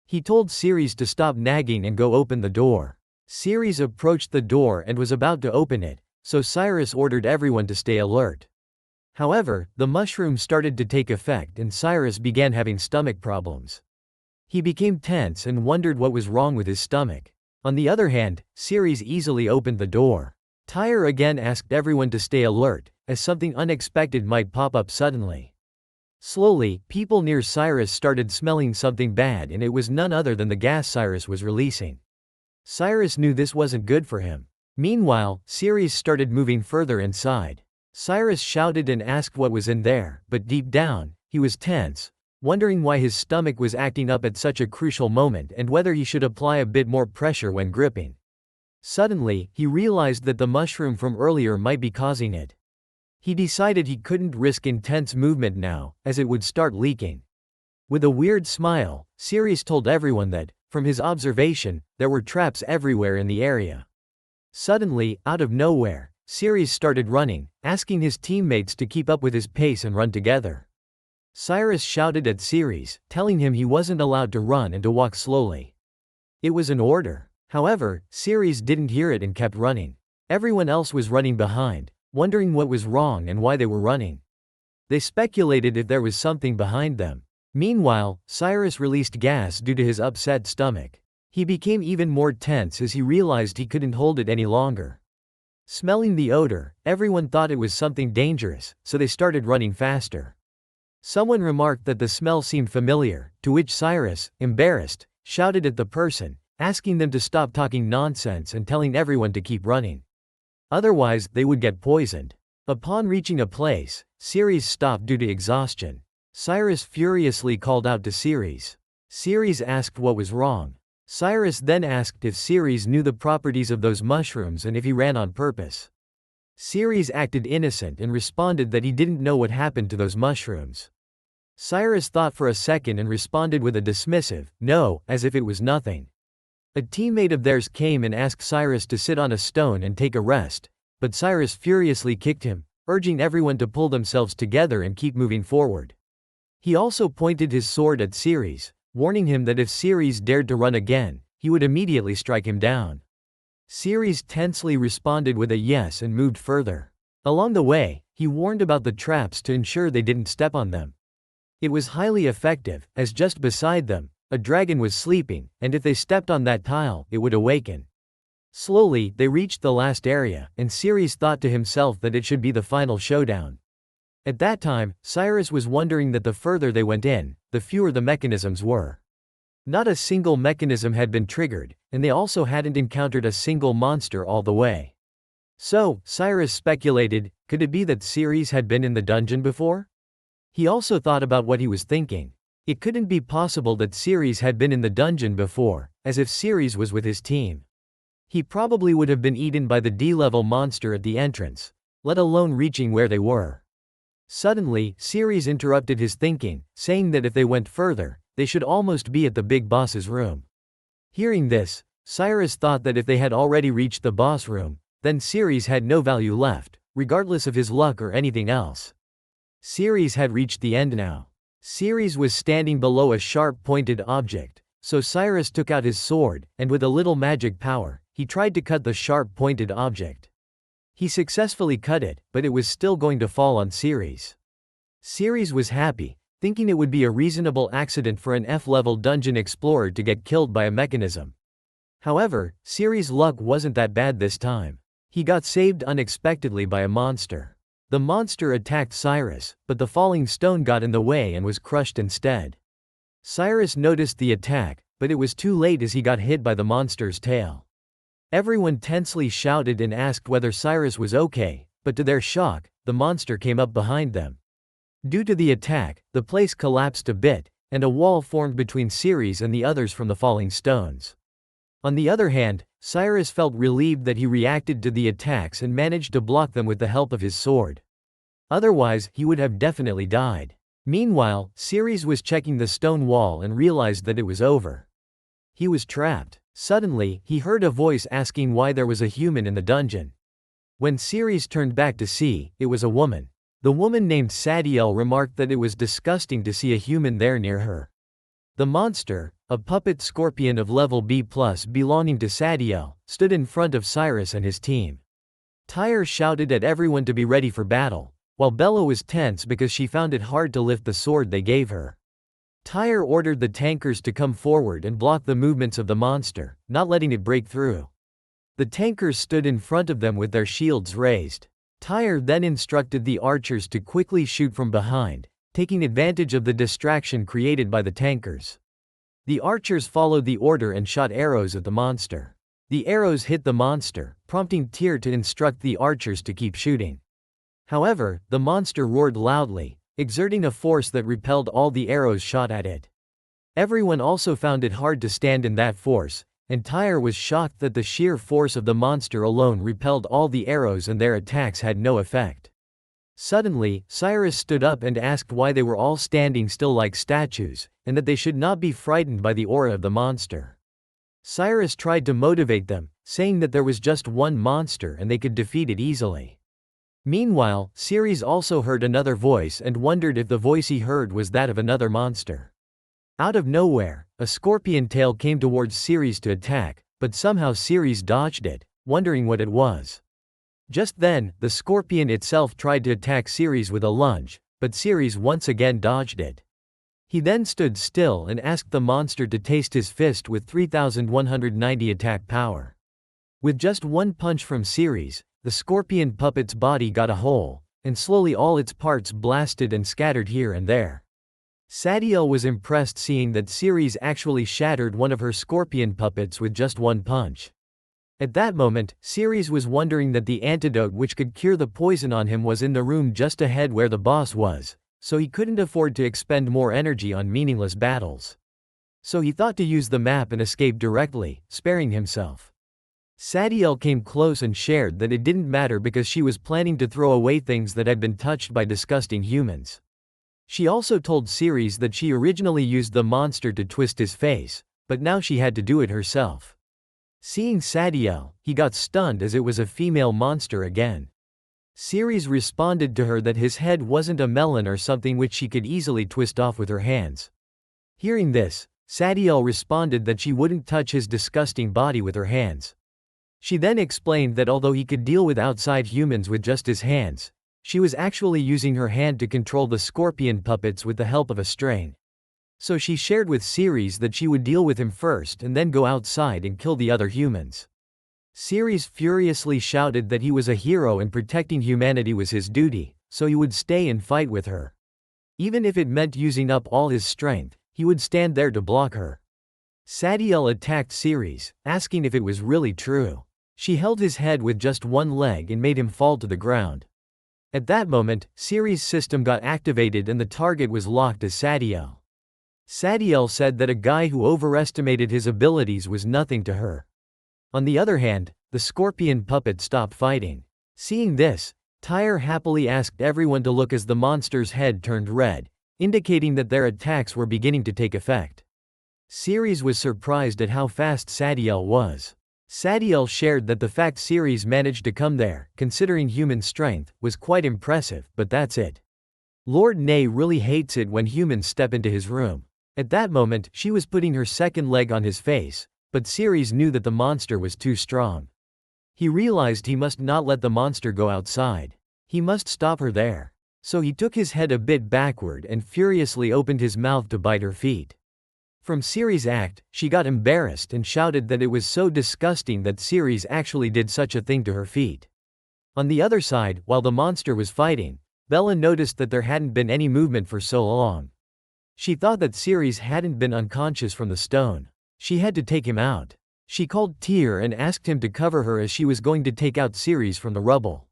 He told Ceres to stop nagging and go open the door. Ceres approached the door and was about to open it, so Cyrus ordered everyone to stay alert. However, the mushroom started to take effect and Cyrus began having stomach problems. He became tense and wondered what was wrong with his stomach. On the other hand, Ceres easily opened the door. Tyre again asked everyone to stay alert, as something unexpected might pop up suddenly. Slowly, people near Cyrus started smelling something bad, and it was none other than the gas Cyrus was releasing. Cyrus knew this wasn't good for him. Meanwhile, Ceres started moving further inside. Cyrus shouted and asked what was in there, but deep down, he was tense, wondering why his stomach was acting up at such a crucial moment and whether he should apply a bit more pressure when gripping. Suddenly, he realized that the mushroom from earlier might be causing it. He decided he couldn't risk intense movement now, as it would start leaking. With a weird smile, Ceres told everyone that, from his observation, there were traps everywhere in the area. Suddenly, out of nowhere, Ceres started running, asking his teammates to keep up with his pace and run together. Cyrus shouted at Ceres, telling him he wasn't allowed to run and to walk slowly. It was an order. However, Ceres didn't hear it and kept running. Everyone else was running behind, wondering what was wrong and why they were running. They speculated if there was something behind them. Meanwhile, Cyrus released gas due to his upset stomach. He became even more tense as he realized he couldn't hold it any longer. Smelling the odor, everyone thought it was something dangerous, so they started running faster. Someone remarked that the smell seemed familiar, to which Cyrus, embarrassed, shouted at the person, asking them to stop talking nonsense and telling everyone to keep running. Otherwise, they would get poisoned. Upon reaching a place, Ceres stopped due to exhaustion. Cyrus furiously called out to Ceres. Ceres asked what was wrong. Cyrus then asked if Ceres knew the properties of those mushrooms and if he ran on purpose. Ceres acted innocent and responded that he didn't know what happened to those mushrooms. Cyrus thought for a second and responded with a dismissive, "No," as if it was nothing. A teammate of theirs came and asked Cyrus to sit on a stone and take a rest, but Cyrus furiously kicked him, urging everyone to pull themselves together and keep moving forward. He also pointed his sword at Ceres, warning him that if Ceres dared to run again, he would immediately strike him down. Ceres tensely responded with a yes and moved further. Along the way, he warned about the traps to ensure they didn't step on them. It was highly effective, as just beside them, a dragon was sleeping, and if they stepped on that tile, it would awaken. Slowly, they reached the last area, and Ceres thought to himself that it should be the final showdown. At that time, Cyrus was wondering that the further they went in, the fewer the mechanisms were. Not a single mechanism had been triggered, and they also hadn't encountered a single monster all the way. So, Cyrus speculated, could it be that Ceres had been in the dungeon before? He also thought about what he was thinking. It couldn't be possible that Ceres had been in the dungeon before, as if Ceres was with his team. He probably would have been eaten by the D-level monster at the entrance, let alone reaching where they were. Suddenly, Ceres interrupted his thinking, saying that if they went further, they should almost be at the big boss's room. Hearing this, Cyrus thought that if they had already reached the boss room, then Ceres had no value left, regardless of his luck or anything else. Ceres had reached the end now. Ceres was standing below a sharp-pointed object, so Cyrus took out his sword, and with a little magic power, he tried to cut the sharp-pointed object. He successfully cut it, but it was still going to fall on Ceres. Ceres was happy, thinking it would be a reasonable accident for an F-level dungeon explorer to get killed by a mechanism. However, Ceres' luck wasn't that bad this time. He got saved unexpectedly by a monster. The monster attacked Cyrus, but the falling stone got in the way and was crushed instead. Cyrus noticed the attack, but it was too late as he got hit by the monster's tail. Everyone tensely shouted and asked whether Cyrus was okay, but to their shock, the monster came up behind them. Due to the attack, the place collapsed a bit, and a wall formed between Ceres and the others from the falling stones. On the other hand, Cyrus felt relieved that he reacted to the attacks and managed to block them with the help of his sword. Otherwise, he would have definitely died. Meanwhile, Ceres was checking the stone wall and realized that it was over. He was trapped. Suddenly, he heard a voice asking why there was a human in the dungeon. When Ceres turned back to see, it was a woman. The woman named Sadiel remarked that it was disgusting to see a human there near her. The monster, a puppet scorpion of level B+ belonging to Sadiel, stood in front of Cyrus and his team. Tyre shouted at everyone to be ready for battle, while Bella was tense because she found it hard to lift the sword they gave her. Tyre ordered the tankers to come forward and block the movements of the monster, not letting it break through. The tankers stood in front of them with their shields raised. Tyre then instructed the archers to quickly shoot from behind, taking advantage of the distraction created by the tankers. The archers followed the order and shot arrows at the monster. The arrows hit the monster, prompting Tyr to instruct the archers to keep shooting. However, the monster roared loudly, exerting a force that repelled all the arrows shot at it. Everyone also found it hard to stand in that force, and Tyre was shocked that the sheer force of the monster alone repelled all the arrows and their attacks had no effect. Suddenly, Cyrus stood up and asked why they were all standing still like statues, and that they should not be frightened by the aura of the monster. Cyrus tried to motivate them, saying that there was just one monster and they could defeat it easily. Meanwhile, Ceres also heard another voice and wondered if the voice he heard was that of another monster. Out of nowhere, a scorpion tail came towards Ceres to attack, but somehow Ceres dodged it, wondering what it was. Just then, the scorpion itself tried to attack Ceres with a lunge, but Ceres once again dodged it. He then stood still and asked the monster to taste his fist with 3190 attack power. With just one punch from Ceres, the scorpion puppet's body got a hole, and slowly all its parts blasted and scattered here and there. Sadiel was impressed seeing that Ceres actually shattered one of her scorpion puppets with just one punch. At that moment, Ceres was wondering that the antidote which could cure the poison on him was in the room just ahead where the boss was, so he couldn't afford to expend more energy on meaningless battles. So he thought to use the map and escape directly, sparing himself. Sadiel came close and shared that it didn't matter because she was planning to throw away things that had been touched by disgusting humans. She also told Ceres that she originally used the monster to twist his face, but now she had to do it herself. Seeing Sadiel, he got stunned as it was a female monster again. Ceres responded to her that his head wasn't a melon or something which she could easily twist off with her hands. Hearing this, Sadiel responded that she wouldn't touch his disgusting body with her hands. She then explained that although he could deal with outside humans with just his hands, she was actually using her hand to control the scorpion puppets with the help of a string. So she shared with Ceres that she would deal with him first and then go outside and kill the other humans. Ceres furiously shouted that he was a hero and protecting humanity was his duty, so he would stay and fight with her. Even if it meant using up all his strength, he would stand there to block her. Sadiel attacked Ceres, asking if it was really true. She held his head with just one leg and made him fall to the ground. At that moment, Ceres' system got activated and the target was locked as Sadiel. Sadiel said that a guy who overestimated his abilities was nothing to her. On the other hand, the scorpion puppet stopped fighting. Seeing this, Tyre happily asked everyone to look as the monster's head turned red, indicating that their attacks were beginning to take effect. Ceres was surprised at how fast Sadiel was. Sadiel shared that the fact Ceres managed to come there, considering human strength, was quite impressive, but that's it. Lord Ney really hates it when humans step into his room. At that moment, she was putting her second leg on his face, but Ceres knew that the monster was too strong. He realized he must not let the monster go outside. He must stop her there. So he took his head a bit backward and furiously opened his mouth to bite her feet. From Ceres' act, she got embarrassed and shouted that it was so disgusting that Ceres actually did such a thing to her feet. On the other side, while the monster was fighting, Bella noticed that there hadn't been any movement for so long. She thought that Ceres hadn't been unconscious from the stone. She had to take him out. She called Tyr and asked him to cover her as she was going to take out Ceres from the rubble.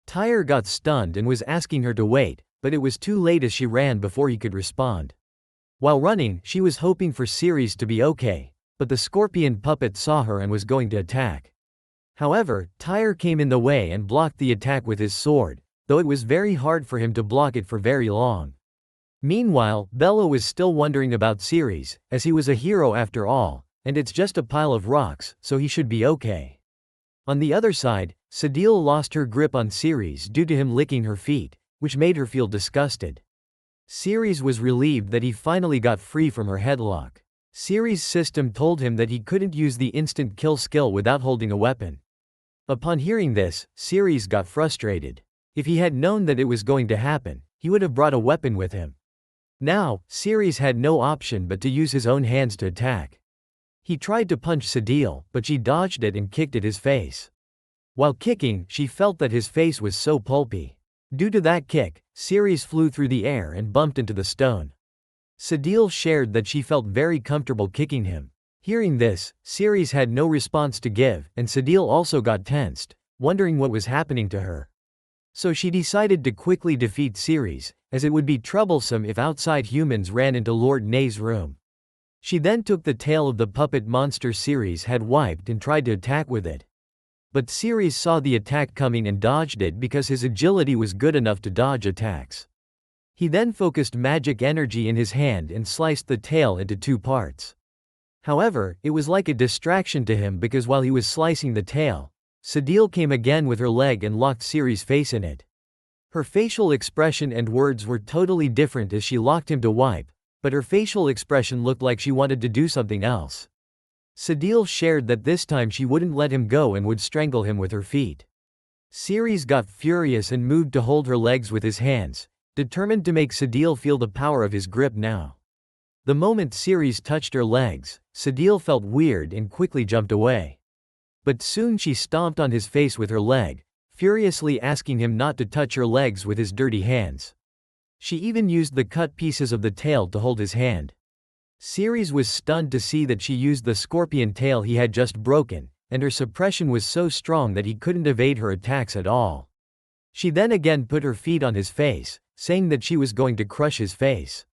Tyr got stunned and was asking her to wait, but it was too late as she ran before he could respond. While running, she was hoping for Ceres to be okay, but the scorpion puppet saw her and was going to attack. However, Tyr came in the way and blocked the attack with his sword, though it was very hard for him to block it for very long. Meanwhile, Bella was still wondering about Ceres, as he was a hero after all, and it's just a pile of rocks, so he should be okay. On the other side, Sadiel lost her grip on Ceres due to him licking her feet, which made her feel disgusted. Ceres was relieved that he finally got free from her headlock. Siri's system told him that he couldn't use the instant kill skill without holding a weapon. Upon hearing this, Siri's got frustrated. If he had known that it was going to happen, he would have brought a weapon with him. Now, Siri's had no option but to use his own hands to attack. He tried to punch Sadil, but she dodged it and kicked at his face. While kicking, she felt that his face was so pulpy. Due to that kick, Siri's flew through the air and bumped into the stone. Sadil shared that she felt very comfortable kicking him. Hearing this, Siri's had no response to give, and Sadil also got tensed, wondering what was happening to her. So she decided to quickly defeat Siri's, as it would be troublesome if outside humans ran into Lord Ney's room. She then took the tail of the puppet monster Siri's had wiped and tried to attack with it. But Siri's saw the attack coming and dodged it because his agility was good enough to dodge attacks. He then focused magic energy in his hand and sliced the tail into 2 parts. However, it was like a distraction to him because while he was slicing the tail, Sadil came again with her leg and locked Siri's face in it. Her facial expression and words were totally different as she locked him to wipe, but her facial expression looked like she wanted to do something else. Sadil shared that this time she wouldn't let him go and would strangle him with her feet. Siri's got furious and moved to hold her legs with his hands, determined to make Sadil feel the power of his grip now. The moment Siri's touched her legs, Sadil felt weird and quickly jumped away. But soon she stomped on his face with her leg, furiously asking him not to touch her legs with his dirty hands. She even used the cut pieces of the tail to hold his hand. Siri's was stunned to see that she used the scorpion tail he had just broken, and her suppression was so strong that he couldn't evade her attacks at all. She then again put her feet on his face, saying that she was going to crush his face.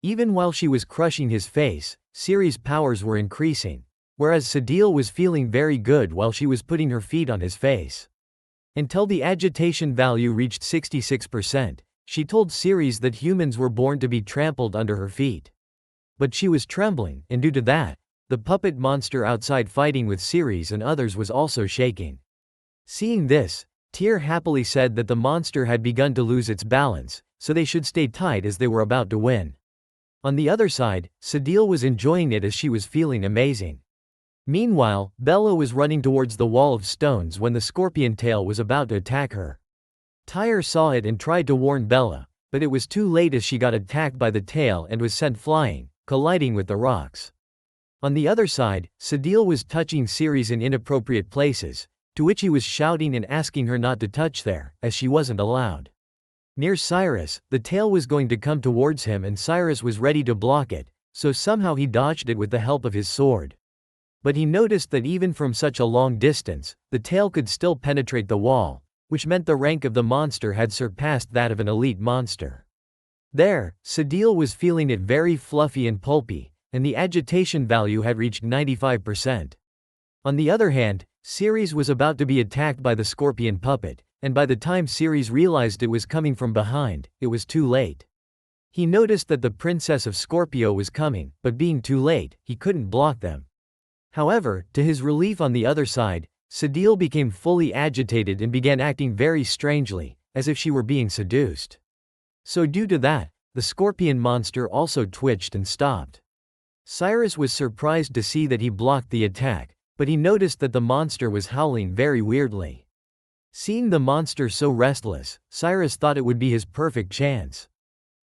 Even while she was crushing his face, Siri's powers were increasing, whereas Sadil was feeling very good while she was putting her feet on his face. Until the agitation value reached 66%, she told Siri's that humans were born to be trampled under her feet. But she was trembling, and due to that, the puppet monster outside fighting with Siri's and others was also shaking. Seeing this, Tyr happily said that the monster had begun to lose its balance, so they should stay tight as they were about to win. On the other side, Sadil was enjoying it as she was feeling amazing. Meanwhile, Bella was running towards the wall of stones when the scorpion tail was about to attack her. Tyr saw it and tried to warn Bella, but it was too late as she got attacked by the tail and was sent flying, colliding with the rocks. On the other side, Sadil was touching Siri's in inappropriate places, to which he was shouting and asking her not to touch there, as she wasn't allowed. Near Cyrus, the tail was going to come towards him and Cyrus was ready to block it, so somehow he dodged it with the help of his sword. But he noticed that even from such a long distance, the tail could still penetrate the wall, which meant the rank of the monster had surpassed that of an elite monster. There, Sadil was feeling it very fluffy and pulpy, and the agitation value had reached 95%. On the other hand, Siri's was about to be attacked by the scorpion puppet, and by the time Siri's realized it was coming from behind, it was too late. He noticed that the Princess of Scorpio was coming, but being too late, he couldn't block them. However, to his relief on the other side, Sadil became fully agitated and began acting very strangely, as if she were being seduced. So due to that, the scorpion monster also twitched and stopped. Cyrus was surprised to see that he blocked the attack, but he noticed that the monster was howling very weirdly. Seeing the monster so restless, Cyrus thought it would be his perfect chance.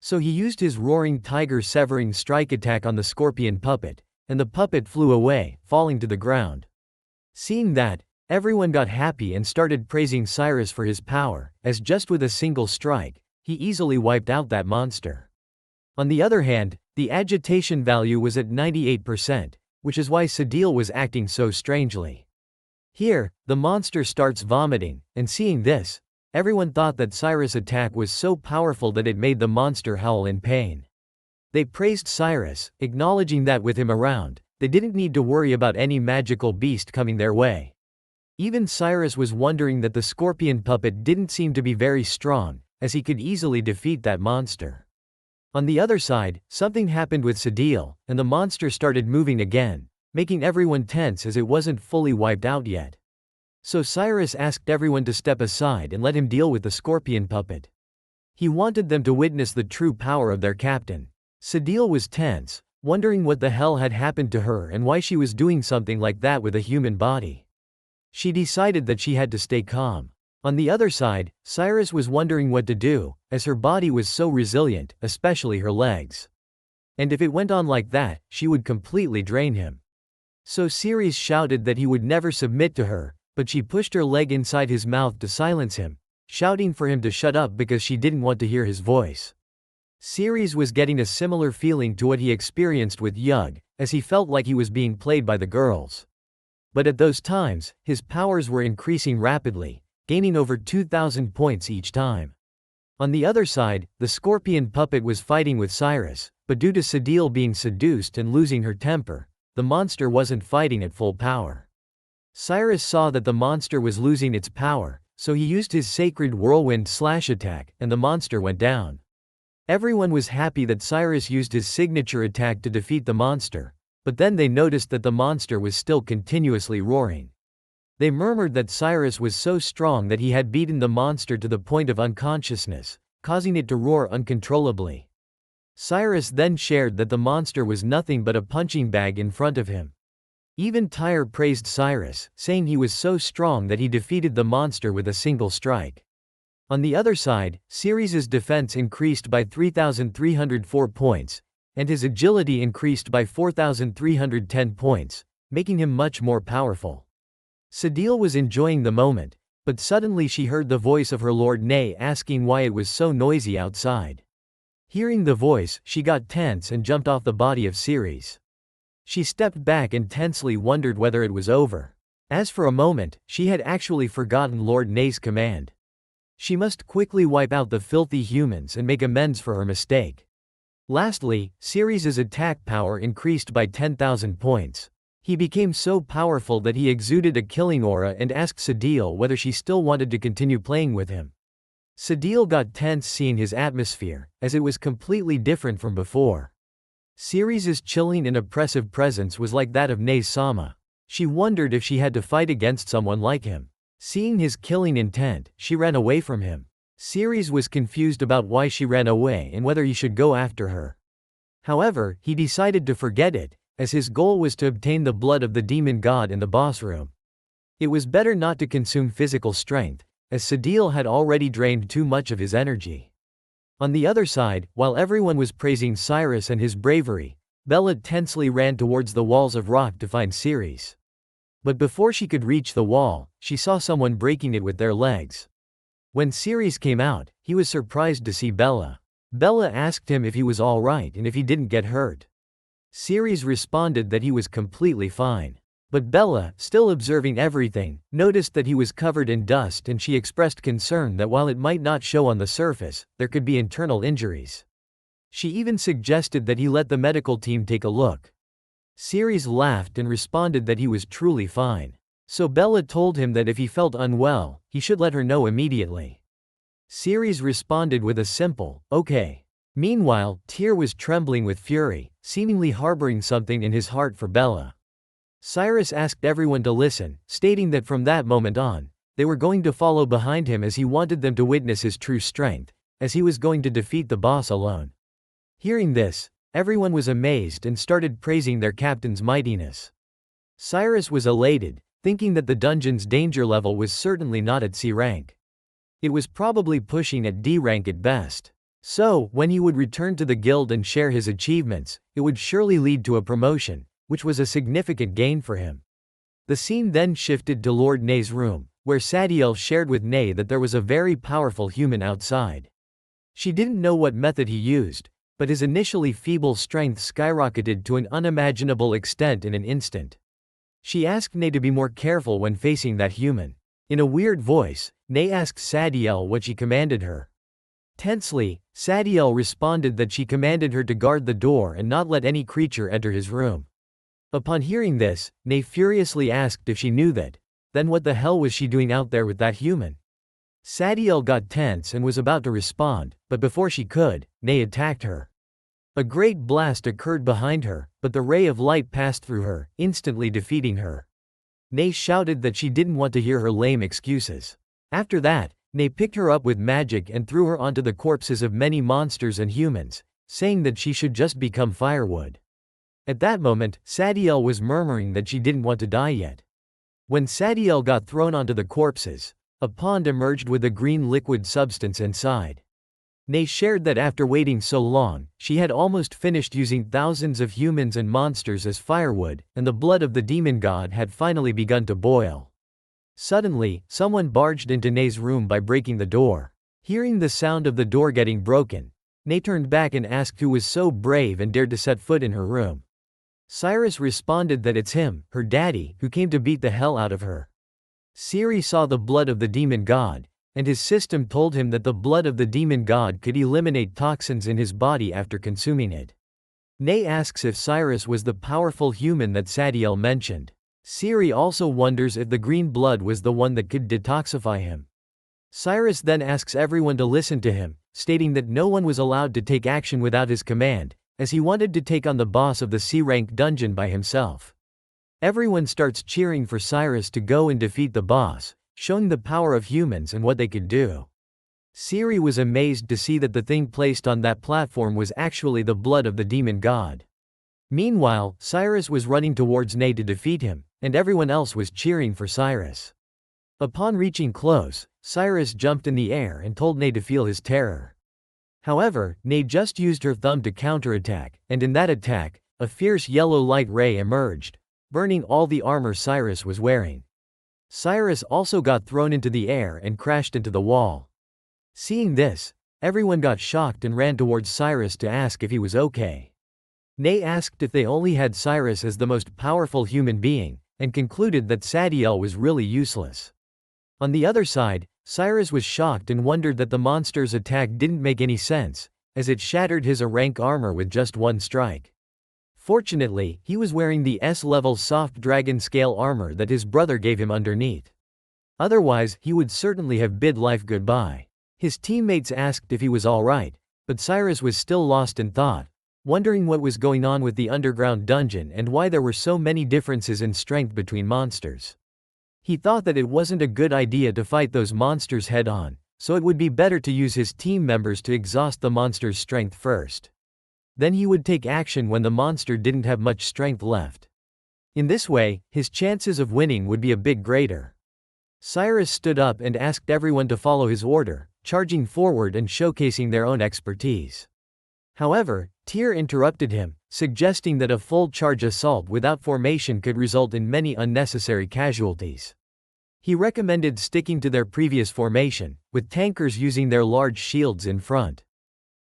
So he used his roaring tiger severing strike attack on the scorpion puppet, and the puppet flew away, falling to the ground. Seeing that, everyone got happy and started praising Cyrus for his power, as just with a single strike, he easily wiped out that monster. On the other hand, the agitation value was at 98%, which is why Sadil was acting so strangely. Here, the monster starts vomiting, and seeing this, everyone thought that Cyrus' attack was so powerful that it made the monster howl in pain. They praised Cyrus, acknowledging that with him around, they didn't need to worry about any magical beast coming their way. Even Cyrus was wondering that the scorpion puppet didn't seem to be very strong, as he could easily defeat that monster. On the other side, something happened with Sadil, and the monster started moving again, making everyone tense as it wasn't fully wiped out yet. So Cyrus asked everyone to step aside and let him deal with the scorpion puppet. He wanted them to witness the true power of their captain. Sadil was tense, wondering what the hell had happened to her and why she was doing something like that with a human body. She decided that she had to stay calm. On the other side, Cyrus was wondering what to do, as her body was so resilient, especially her legs. And if it went on like that, she would completely drain him. So Ceres shouted that he would never submit to her, but she pushed her leg inside his mouth to silence him, shouting for him to shut up because she didn't want to hear his voice. Ceres was getting a similar feeling to what he experienced with Yug, as he felt like he was being played by the girls. But at those times, his powers were increasing rapidly, gaining over 2,000 points each time. On the other side, the scorpion puppet was fighting with Cyrus, but due to Sadil being seduced and losing her temper, the monster wasn't fighting at full power. Cyrus saw that the monster was losing its power, so he used his sacred whirlwind slash attack, and the monster went down. Everyone was happy that Cyrus used his signature attack to defeat the monster, but then they noticed that the monster was still continuously roaring. They murmured that Cyrus was so strong that he had beaten the monster to the point of unconsciousness, causing it to roar uncontrollably. Cyrus then shared that the monster was nothing but a punching bag in front of him. Even Tyre praised Cyrus, saying he was so strong that he defeated the monster with a single strike. On the other side, Ceres's defense increased by 3,304 points, and his agility increased by 4,310 points, making him much more powerful. Sadil was enjoying the moment, but suddenly she heard the voice of her lord Nay asking why it was so noisy outside. Hearing the voice, she got tense and jumped off the body of Ceres. She stepped back and tensely wondered whether it was over. As for a moment, she had actually forgotten Lord Nay's command. She must quickly wipe out the filthy humans and make amends for her mistake. Lastly, Ceres's attack power increased by 10,000 points. He became so powerful that he exuded a killing aura and asked Sadil whether she still wanted to continue playing with him. Sadil got tense seeing his atmosphere, as it was completely different from before. Ceres's chilling and oppressive presence was like that of Nay-sama. She wondered if she had to fight against someone like him. Seeing his killing intent, she ran away from him. Ceres was confused about why she ran away and whether he should go after her. However, he decided to forget it, as his goal was to obtain the blood of the demon god in the boss room. It was better not to consume physical strength, as Sadil had already drained too much of his energy. On the other side, while everyone was praising Cyrus and his bravery, Bella tensely ran towards the walls of rock to find Ceres. But before she could reach the wall, she saw someone breaking it with their legs. When Ceres came out, he was surprised to see Bella. Bella asked him if he was alright and if he didn't get hurt. Ceres responded that he was completely fine. But Bella, still observing everything, noticed that he was covered in dust and she expressed concern that while it might not show on the surface, there could be internal injuries. She even suggested that he let the medical team take a look. Ceres laughed and responded that he was truly fine. So Bella told him that if he felt unwell, he should let her know immediately. Ceres responded with a simple, okay. Meanwhile, Tyr was trembling with fury, seemingly harboring something in his heart for Bella. Cyrus asked everyone to listen, stating that from that moment on, they were going to follow behind him as he wanted them to witness his true strength, as he was going to defeat the boss alone. Hearing this, everyone was amazed and started praising their captain's mightiness. Cyrus was elated, thinking that the dungeon's danger level was certainly not at C rank. It was probably pushing at D rank at best. So, when he would return to the guild and share his achievements, it would surely lead to a promotion, which was a significant gain for him. The scene then shifted to Lord Nay's room, where Sadiel shared with Nay that there was a very powerful human outside. She didn't know what method he used, but his initially feeble strength skyrocketed to an unimaginable extent in an instant. She asked Nay to be more careful when facing that human. In a weird voice, Nay asked Sadiel what she commanded her. Tensely, Sadiel responded that she commanded her to guard the door and not let any creature enter his room. Upon hearing this, Nay furiously asked if she knew that. Then what the hell was she doing out there with that human? Sadiel got tense and was about to respond, but before she could, Nay attacked her. A great blast occurred behind her, but the ray of light passed through her, instantly defeating her. Nay shouted that she didn't want to hear her lame excuses. After that, Nay picked her up with magic and threw her onto the corpses of many monsters and humans, saying that she should just become firewood. At that moment, Sadiel was murmuring that she didn't want to die yet. When Sadiel got thrown onto the corpses, a pond emerged with a green liquid substance inside. Nay shared that after waiting so long, she had almost finished using thousands of humans and monsters as firewood, and the blood of the demon god had finally begun to boil. Suddenly, someone barged into Nay's room by breaking the door. Hearing the sound of the door getting broken, Nay turned back and asked who was so brave and dared to set foot in her room. Cyrus responded that it's him, her daddy, who came to beat the hell out of her. Siri saw the blood of the demon god, and his system told him that the blood of the demon god could eliminate toxins in his body after consuming it. Nay asks if Cyrus was the powerful human that Sadiel mentioned. Siri also wonders if the green blood was the one that could detoxify him. Cyrus then asks everyone to listen to him, stating that no one was allowed to take action without his command, as he wanted to take on the boss of the C-rank dungeon by himself. Everyone starts cheering for Cyrus to go and defeat the boss, showing the power of humans and what they could do. Siri was amazed to see that the thing placed on that platform was actually the blood of the demon god. Meanwhile, Cyrus was running towards Nay to defeat him, and everyone else was cheering for Cyrus. Upon reaching close, Cyrus jumped in the air and told Nay to feel his terror. However, Nay just used her thumb to counterattack, and in that attack, a fierce yellow light ray emerged, burning all the armor Cyrus was wearing. Cyrus also got thrown into the air and crashed into the wall. Seeing this, everyone got shocked and ran towards Cyrus to ask if he was okay. Nay asked if they only had Cyrus as the most powerful human being, and concluded that Sadiel was really useless. On the other side, Cyrus was shocked and wondered that the monster's attack didn't make any sense, as it shattered his A-rank armor with just one strike. Fortunately, he was wearing the S-level soft dragon scale armor that his brother gave him underneath. Otherwise, he would certainly have bid life goodbye. His teammates asked if he was alright, but Cyrus was still lost in thought, wondering what was going on with the underground dungeon and why there were so many differences in strength between monsters. He thought that it wasn't a good idea to fight those monsters head-on, so it would be better to use his team members to exhaust the monster's strength first. Then he would take action when the monster didn't have much strength left. In this way, his chances of winning would be a bit greater. Cyrus stood up and asked everyone to follow his order, charging forward and showcasing their own expertise. However, Tyr interrupted him, suggesting that a full charge assault without formation could result in many unnecessary casualties. He recommended sticking to their previous formation, with tankers using their large shields in front.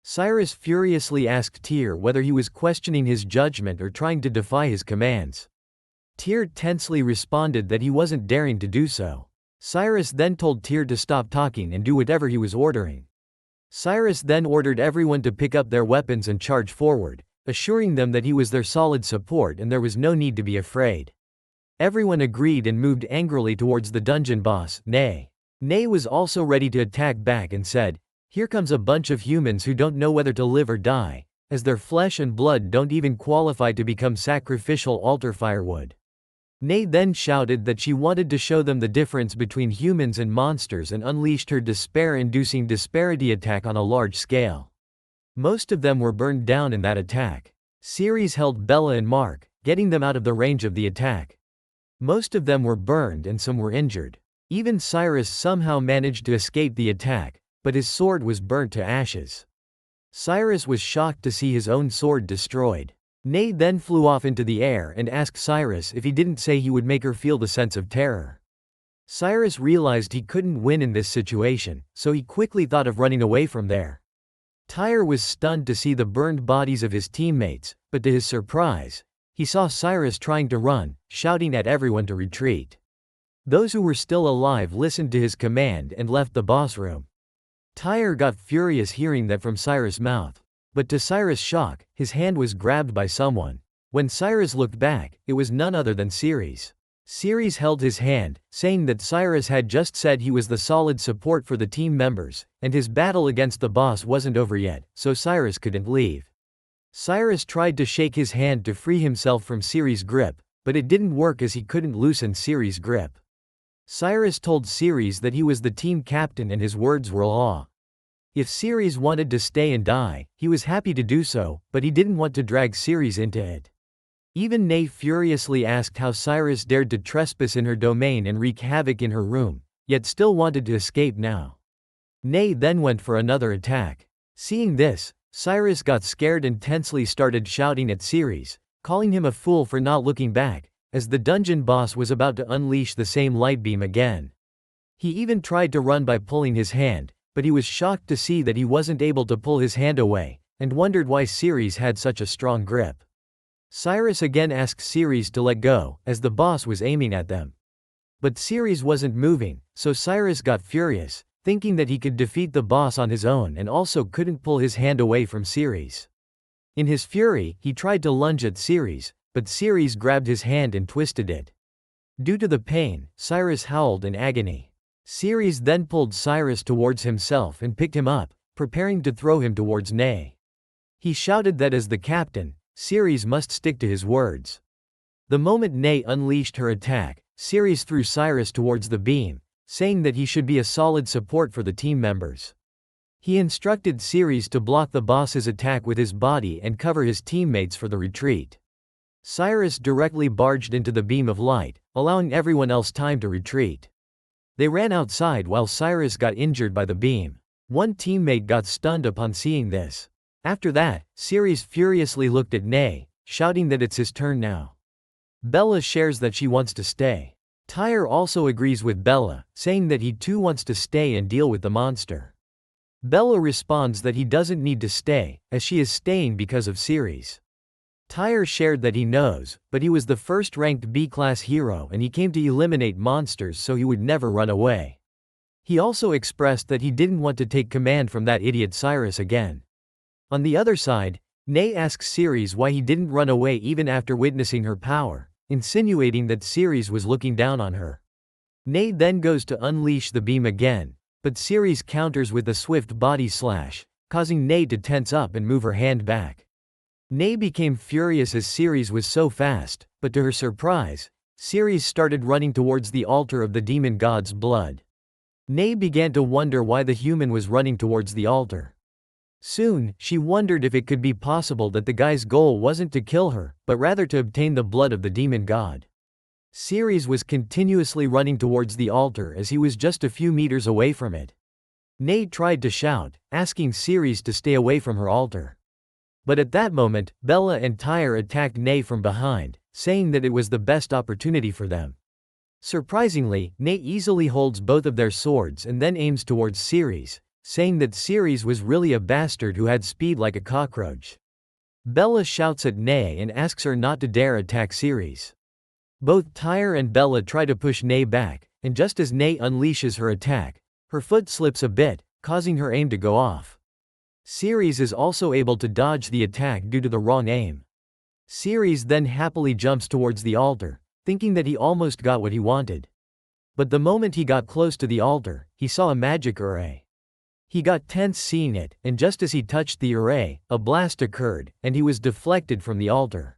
Cyrus furiously asked Tyr whether he was questioning his judgment or trying to defy his commands. Tyr tensely responded that he wasn't daring to do so. Cyrus then told Tyr to stop talking and do whatever he was ordering. Cyrus then ordered everyone to pick up their weapons and charge forward, assuring them that he was their solid support and there was no need to be afraid. Everyone agreed and moved angrily towards the dungeon boss, Nay. Nay was also ready to attack back and said, "Here comes a bunch of humans who don't know whether to live or die, as their flesh and blood don't even qualify to become sacrificial altar firewood." Nay then shouted that she wanted to show them the difference between humans and monsters and unleashed her despair-inducing disparity attack on a large scale. Most of them were burned down in that attack. Ceres held Bella and Mark, getting them out of the range of the attack. Most of them were burned and some were injured. Even Cyrus somehow managed to escape the attack, but his sword was burnt to ashes. Cyrus was shocked to see his own sword destroyed. Nay then flew off into the air and asked Cyrus if he didn't say he would make her feel the sense of terror. Cyrus realized he couldn't win in this situation, so he quickly thought of running away from there. Tyr was stunned to see the burned bodies of his teammates, but to his surprise, he saw Cyrus trying to run, shouting at everyone to retreat. Those who were still alive listened to his command and left the boss room. Tyr got furious hearing that from Cyrus' mouth. But to Cyrus' shock, his hand was grabbed by someone. When Cyrus looked back, it was none other than Ceres. Ceres held his hand, saying that Cyrus had just said he was the solid support for the team members, and his battle against the boss wasn't over yet, so Cyrus couldn't leave. Cyrus tried to shake his hand to free himself from Ceres' grip, but it didn't work as he couldn't loosen Ceres' grip. Cyrus told Ceres that he was the team captain and his words were law. If Ceres wanted to stay and die, he was happy to do so, but he didn't want to drag Ceres into it. Even Nay furiously asked how Cyrus dared to trespass in her domain and wreak havoc in her room, yet still wanted to escape now. Nay then went for another attack. Seeing this, Cyrus got scared and tensely started shouting at Ceres, calling him a fool for not looking back, as the dungeon boss was about to unleash the same light beam again. He even tried to run by pulling his hand, but he was shocked to see that he wasn't able to pull his hand away, and wondered why Ceres had such a strong grip. Cyrus again asked Ceres to let go, as the boss was aiming at them. But Ceres wasn't moving, so Cyrus got furious, thinking that he could defeat the boss on his own and also couldn't pull his hand away from Ceres. In his fury, he tried to lunge at Ceres, but Ceres grabbed his hand and twisted it. Due to the pain, Cyrus howled in agony. Ceres then pulled Cyrus towards himself and picked him up, preparing to throw him towards Nay. He shouted that as the captain, Ceres must stick to his words. The moment Nay unleashed her attack, Ceres threw Cyrus towards the beam, saying that he should be a solid support for the team members. He instructed Ceres to block the boss's attack with his body and cover his teammates for the retreat. Cyrus directly barged into the beam of light, allowing everyone else time to retreat. They ran outside while Cyrus got injured by the beam. One teammate got stunned upon seeing this. After that, Ceres furiously looked at Nay, shouting that it's his turn now. Bella shares that she wants to stay. Tyre also agrees with Bella, saying that he too wants to stay and deal with the monster. Bella responds that he doesn't need to stay, as she is staying because of Ceres. Tyre shared that he knows, but he was the first-ranked B-class hero and he came to eliminate monsters so he would never run away. He also expressed that he didn't want to take command from that idiot Cyrus again. On the other side, Nay asks Ceres why he didn't run away even after witnessing her power, insinuating that Ceres was looking down on her. Nay then goes to unleash the beam again, but Ceres counters with a swift body slash, causing Nay to tense up and move her hand back. Nay became furious as Ceres was so fast, but to her surprise, Ceres started running towards the altar of the demon god's blood. Nay began to wonder why the human was running towards the altar. Soon, she wondered if it could be possible that the guy's goal wasn't to kill her, but rather to obtain the blood of the demon god. Ceres was continuously running towards the altar as he was just a few meters away from it. Nay tried to shout, asking Ceres to stay away from her altar. But at that moment, Bella and Tyre attacked Nay from behind, saying that it was the best opportunity for them. Surprisingly, Nay easily holds both of their swords and then aims towards Ceres, saying that Ceres was really a bastard who had speed like a cockroach. Bella shouts at Nay and asks her not to dare attack Ceres. Both Tyre and Bella try to push Nay back, and just as Nay unleashes her attack, her foot slips a bit, causing her aim to go off. Ceres is also able to dodge the attack due to the wrong aim. Ceres then happily jumps towards the altar, thinking that he almost got what he wanted. But the moment he got close to the altar, he saw a magic array. He got tense seeing it, and just as he touched the array, a blast occurred, and he was deflected from the altar.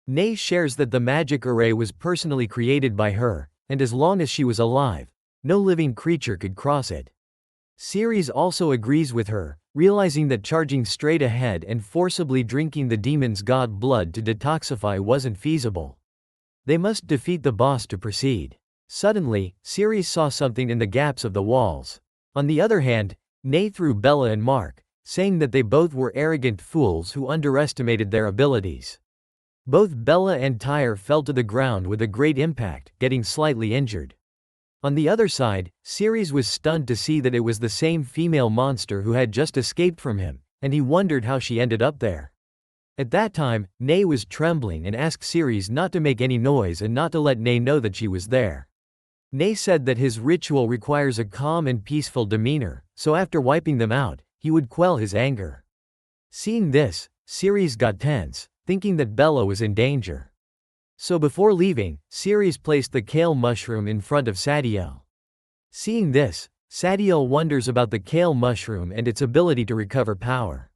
Nay shares that the magic array was personally created by her, and as long as she was alive, no living creature could cross it. Ceres also agrees with her, realizing that charging straight ahead and forcibly drinking the demon's god blood to detoxify wasn't feasible. They must defeat the boss to proceed. Suddenly, Ceres saw something in the gaps of the walls. On the other hand, Nay threw Bella and Mark, saying that they both were arrogant fools who underestimated their abilities. Both Bella and Tyre fell to the ground with a great impact, getting slightly injured. On the other side, Ceres was stunned to see that it was the same female monster who had just escaped from him, and he wondered how she ended up there. At that time, Nay was trembling and asked Ceres not to make any noise and not to let Nay know that she was there. Nay said that his ritual requires a calm and peaceful demeanor, so after wiping them out, he would quell his anger. Seeing this, Ceres got tense, thinking that Bella was in danger. So before leaving, Ceres placed the kale mushroom in front of Sadiel. Seeing this, Sadiel wonders about the kale mushroom and its ability to recover power.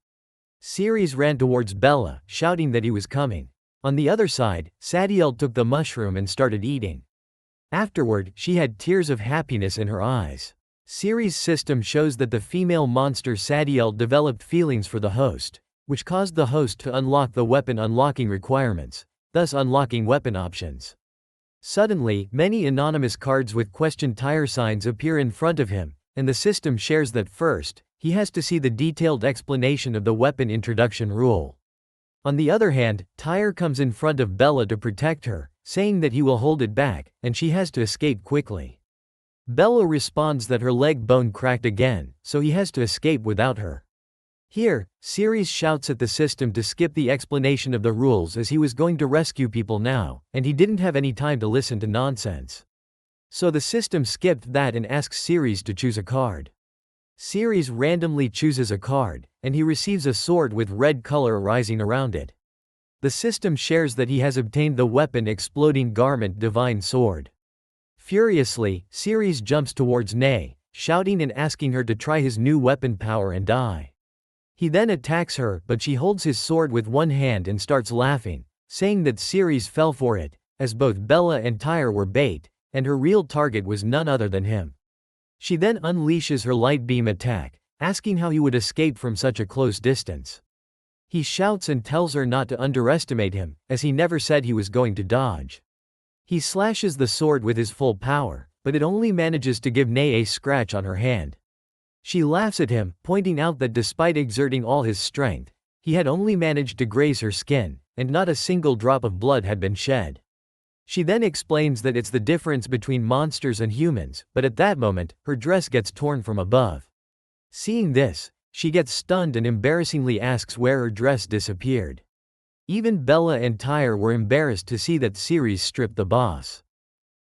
Ceres ran towards Bella, shouting that he was coming. On the other side, Sadiel took the mushroom and started eating. Afterward, she had tears of happiness in her eyes. Ceres' system shows that the female monster Sadiel developed feelings for the host, which caused the host to unlock the weapon unlocking requirements, thus unlocking weapon options. Suddenly, many anonymous cards with question tire signs appear in front of him, and the system shares that first, he has to see the detailed explanation of the weapon introduction rule. On the other hand, Tyre comes in front of Bella to protect her, saying that he will hold it back, and she has to escape quickly. Bella responds that her leg bone cracked again, so he has to escape without her. Here, Ceres shouts at the system to skip the explanation of the rules as he was going to rescue people now, and he didn't have any time to listen to nonsense. So the system skipped that and asks Ceres to choose a card. Ceres randomly chooses a card, and he receives a sword with red color arising around it. The system shares that he has obtained the weapon Exploding Garment Divine Sword. Furiously, Ceres jumps towards Nay, shouting and asking her to try his new weapon power and die. He then attacks her, but she holds his sword with one hand and starts laughing, saying that Ceres fell for it, as both Bella and Tyre were bait, and her real target was none other than him. She then unleashes her light beam attack, asking how he would escape from such a close distance. He shouts and tells her not to underestimate him, as he never said he was going to dodge. He slashes the sword with his full power, but it only manages to give Nay a scratch on her hand. She laughs at him, pointing out that despite exerting all his strength, he had only managed to graze her skin, and not a single drop of blood had been shed. She then explains that it's the difference between monsters and humans, but at that moment, her dress gets torn from above. Seeing this, she gets stunned and embarrassingly asks where her dress disappeared. Even Bella and Tyre were embarrassed to see that Ceres stripped the boss.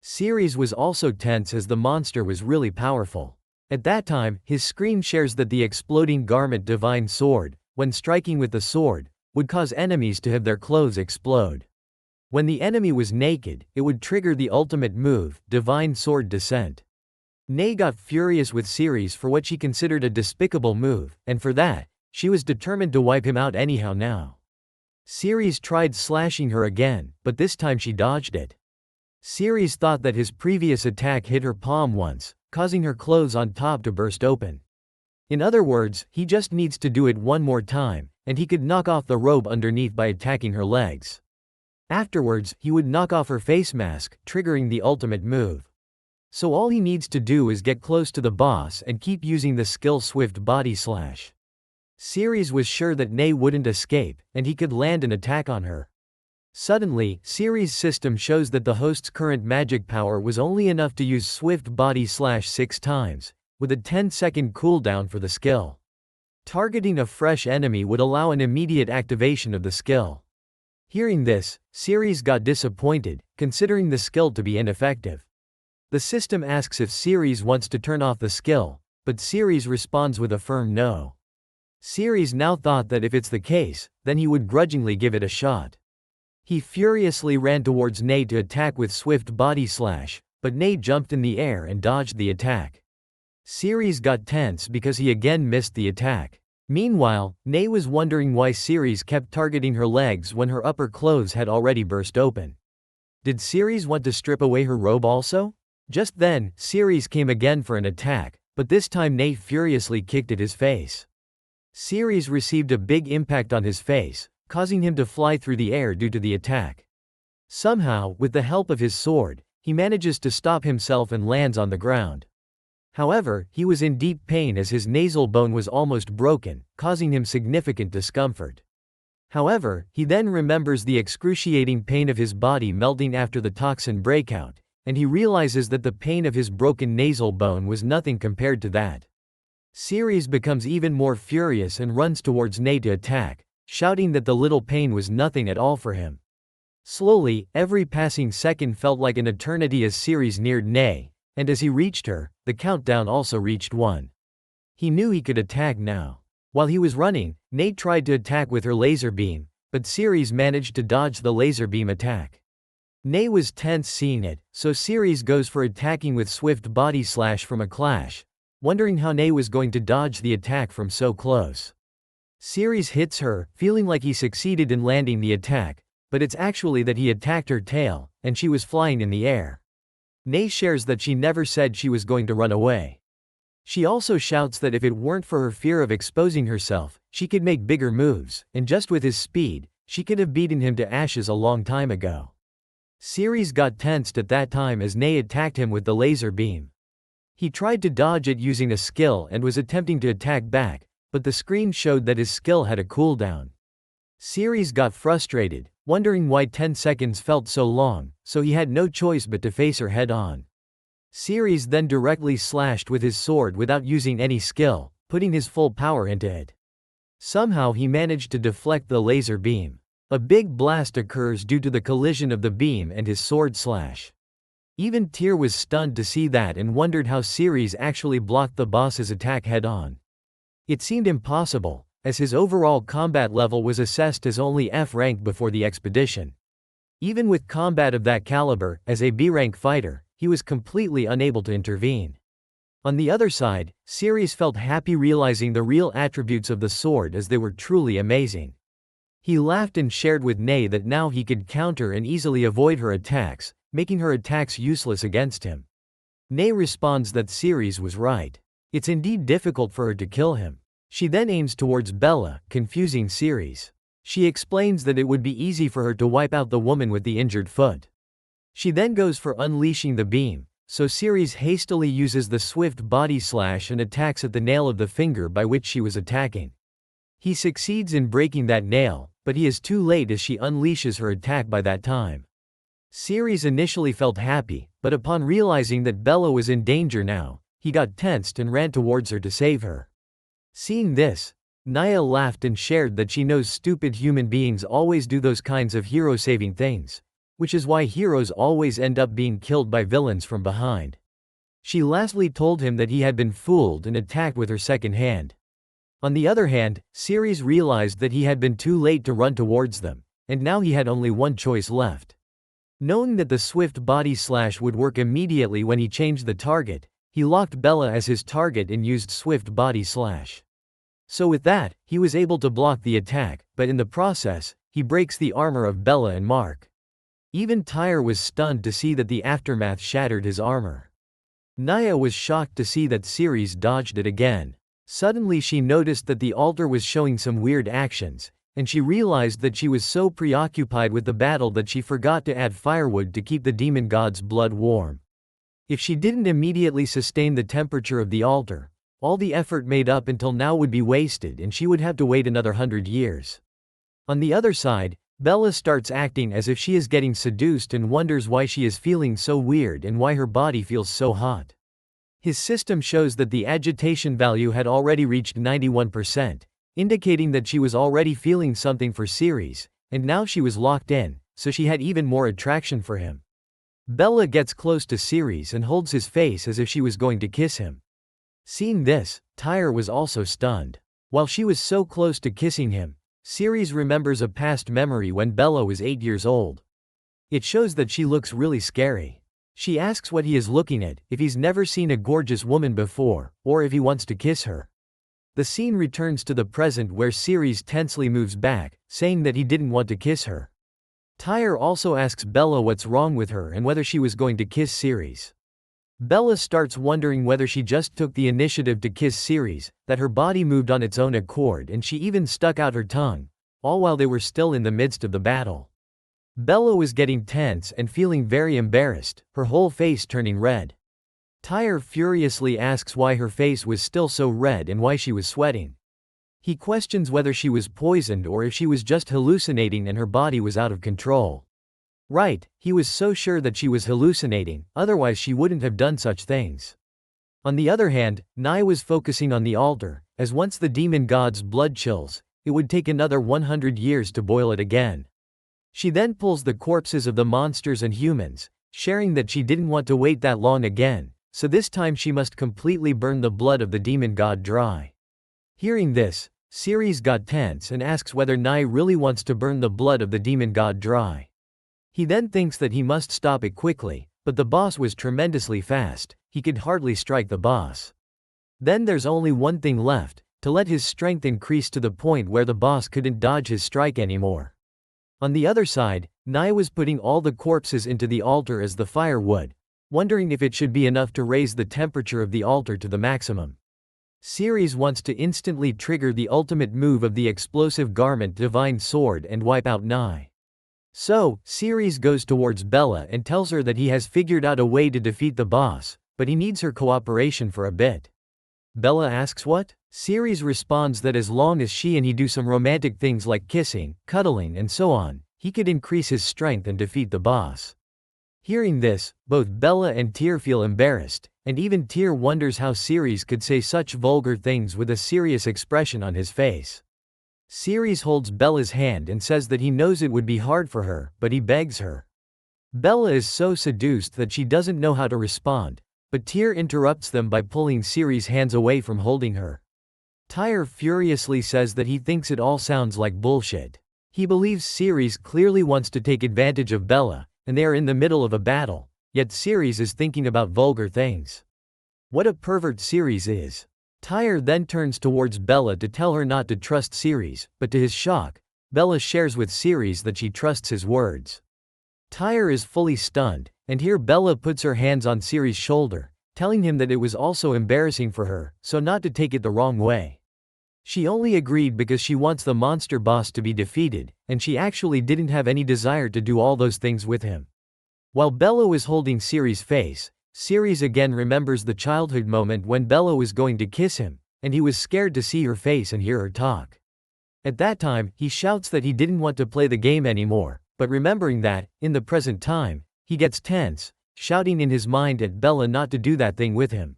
Ceres was also tense as the monster was really powerful. At that time, his screen shares that the Exploding Garment Divine Sword, when striking with the sword, would cause enemies to have their clothes explode. When the enemy was naked, it would trigger the ultimate move, Divine Sword Descent. Nay got furious with Ceres for what she considered a despicable move, and for that, she was determined to wipe him out anyhow now. Ceres tried slashing her again, but this time she dodged it. Ceres thought that his previous attack hit her palm once, causing her clothes on top to burst open. In other words, he just needs to do it one more time, and he could knock off the robe underneath by attacking her legs. Afterwards, he would knock off her face mask, triggering the ultimate move. So all he needs to do is get close to the boss and keep using the skill Swift Body Slash. Ceres was sure that Nay wouldn't escape, and he could land an attack on her. Suddenly, Ceres' system shows that the host's current magic power was only enough to use Swift Body Slash 6 times, with a 10-second cooldown for the skill. Targeting a fresh enemy would allow an immediate activation of the skill. Hearing this, Ceres got disappointed, considering the skill to be ineffective. The system asks if Ceres wants to turn off the skill, but Ceres responds with a firm no. Ceres now thought that if it's the case, then he would grudgingly give it a shot. He furiously ran towards Nay to attack with Swift Body Slash, but Nay jumped in the air and dodged the attack. Ceres got tense because he again missed the attack. Meanwhile, Nay was wondering why Ceres kept targeting her legs when her upper clothes had already burst open. Did Ceres want to strip away her robe also? Just then, Ceres came again for an attack, but this time Nay furiously kicked at his face. Ceres received a big impact on his face, causing him to fly through the air due to the attack. Somehow, with the help of his sword, he manages to stop himself and lands on the ground. However, he was in deep pain as his nasal bone was almost broken, causing him significant discomfort. However, he then remembers the excruciating pain of his body melting after the toxin breakout, and he realizes that the pain of his broken nasal bone was nothing compared to that. Ceres becomes even more furious and runs towards Nay to attack, shouting that the little pain was nothing at all for him. Slowly, every passing second felt like an eternity as Ceres neared Nay, and as he reached her, the countdown also reached 1. He knew he could attack now. While he was running, Nay tried to attack with her laser beam, but Ceres managed to dodge the laser beam attack. Nay was tense seeing it, so Ceres goes for attacking with Swift Body Slash from a clash, wondering how Nay was going to dodge the attack from so close. Ceres hits her, feeling like he succeeded in landing the attack, but it's actually that he attacked her tail, and she was flying in the air. Nay shares that she never said she was going to run away. She also shouts that if it weren't for her fear of exposing herself, she could make bigger moves, and just with his speed, She could have beaten him to ashes a long time ago. Ceres got tensed at that time as Nai attacked him with the laser beam. He tried to dodge it using a skill and was attempting to attack back, but the screen showed that his skill had a cooldown. Ceres got frustrated, wondering why 10 seconds felt so long, so he had no choice but to face her head-on. Ceres then directly slashed with his sword without using any skill, putting his full power into it. Somehow he managed to deflect the laser beam. A big blast occurs due to the collision of the beam and his sword slash. Even Tyr was stunned to see that and wondered how Ceres actually blocked the boss's attack head-on. It seemed impossible, as his overall combat level was assessed as only F rank before the expedition. Even with combat of that caliber, as a B rank fighter, he was completely unable to intervene. On the other side, Ceres felt happy realizing the real attributes of the sword as they were truly amazing. He laughed and shared with Nai that now he could counter and easily avoid her attacks, making her attacks useless against him. Nai responds that Ceres was right. It's indeed difficult for her to kill him. She then aims towards Bella, confusing Ceres. She explains that it would be easy for her to wipe out the woman with the injured foot. She then goes for unleashing the beam, so Ceres hastily uses the swift body slash and attacks at the nail of the finger by which she was attacking. He succeeds in breaking that nail, but he is too late as she unleashes her attack by that time. Ceres initially felt happy, but upon realizing that Bella was in danger now, he got tensed and ran towards her to save her. Seeing this, Naya laughed and shared that she knows stupid human beings always do those kinds of hero-saving things, which is why heroes always end up being killed by villains from behind. She lastly told him that he had been fooled and attacked with her second hand. On the other hand, Ceres realized that he had been too late to run towards them, and now he had only one choice left. Knowing that the swift body slash would work immediately when he changed the target, he locked Bella as his target and used swift body slash. So with that, he was able to block the attack, but in the process, he breaks the armor of Bella and Mark. Even Tyr was stunned to see that the aftermath shattered his armor. Naya was shocked to see that Ceres dodged it again. Suddenly she noticed that the altar was showing some weird actions, and she realized that she was so preoccupied with the battle that she forgot to add firewood to keep the demon god's blood warm. If she didn't immediately sustain the temperature of the altar, all the effort made up until now would be wasted and she would have to wait another 100 years. On the other side, Bella starts acting as if she is getting seduced and wonders why she is feeling so weird and why her body feels so hot. His system shows that the agitation value had already reached 91%, indicating that she was already feeling something for Ceres, and now she was locked in, so she had even more attraction for him. Bella gets close to Ceres and holds his face as if she was going to kiss him. Seeing this, Tyr was also stunned. While she was so close to kissing him, Ceres remembers a past memory when Bella was 8 years old. It shows that she looks really scary. She asks what he is looking at, if he's never seen a gorgeous woman before, or if he wants to kiss her. The scene returns to the present where Ceres tensely moves back, saying that he didn't want to kiss her. Tyr also asks Bella what's wrong with her and whether she was going to kiss Ceres. Bella starts wondering whether she just took the initiative to kiss Ceres, that her body moved on its own accord and she even stuck out her tongue, all while they were still in the midst of the battle. Bella was getting tense and feeling very embarrassed, her whole face turning red. Tyr furiously asks why her face was still so red and why she was sweating. He questions whether she was poisoned or if she was just hallucinating and her body was out of control. Right, he was so sure that she was hallucinating, otherwise she wouldn't have done such things. On the other hand, Nai was focusing on the altar, as once the demon god's blood chills, it would take another 100 years to boil it again. She then pulls the corpses of the monsters and humans, sharing that she didn't want to wait that long again, so this time she must completely burn the blood of the demon god dry. Hearing this, Ceres got tense and asks whether Nai really wants to burn the blood of the demon god dry. He then thinks that he must stop it quickly, but the boss was tremendously fast, he could hardly strike the boss. Then there's only one thing left, to let his strength increase to the point where the boss couldn't dodge his strike anymore. On the other side, Nai was putting all the corpses into the altar as the firewood, wondering if it should be enough to raise the temperature of the altar to the maximum. Ceres wants to instantly trigger the ultimate move of the explosive garment Divine Sword and wipe out Nai. So, Ceres goes towards Bella and tells her that he has figured out a way to defeat the boss, but he needs her cooperation for a bit. Bella asks what? Ceres responds that as long as she and he do some romantic things like kissing, cuddling and so on, he could increase his strength and defeat the boss. Hearing this, both Bella and Tyr feel embarrassed, and even Tyr wonders how Ceres could say such vulgar things with a serious expression on his face. Ceres holds Bella's hand and says that he knows it would be hard for her, but he begs her. Bella is so seduced that she doesn't know how to respond, but Tyr interrupts them by pulling Ceres' hands away from holding her. Tyr furiously says that he thinks it all sounds like bullshit. He believes Ceres clearly wants to take advantage of Bella, and they are in the middle of a battle, yet Ceres is thinking about vulgar things. What a pervert Ceres is. Tyr then turns towards Bella to tell her not to trust Ceres, but to his shock, Bella shares with Ceres that she trusts his words. Tyr is fully stunned, and here Bella puts her hands on Ceres' shoulder, telling him that it was also embarrassing for her, so not to take it the wrong way. She only agreed because she wants the monster boss to be defeated, and she actually didn't have any desire to do all those things with him. While Bella was holding Ceres' face, Ceres again remembers the childhood moment when Bella was going to kiss him, and he was scared to see her face and hear her talk. At that time, he shouts that he didn't want to play the game anymore, but remembering that, in the present time, he gets tense, shouting in his mind at Bella not to do that thing with him.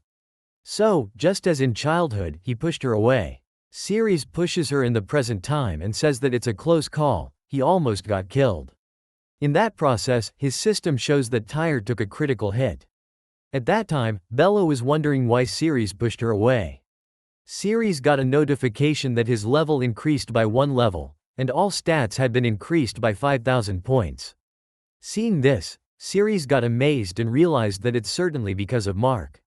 So, just as in childhood, he pushed her away. Ceres pushes her in the present time and says that it's a close call, he almost got killed. In that process, his system shows that Tyr took a critical hit. At that time, Bella was wondering why Ceres pushed her away. Ceres got a notification that his level increased by 1 level, and all stats had been increased by 5,000 points. Seeing this, Ceres got amazed and realized that it's certainly because of Mark.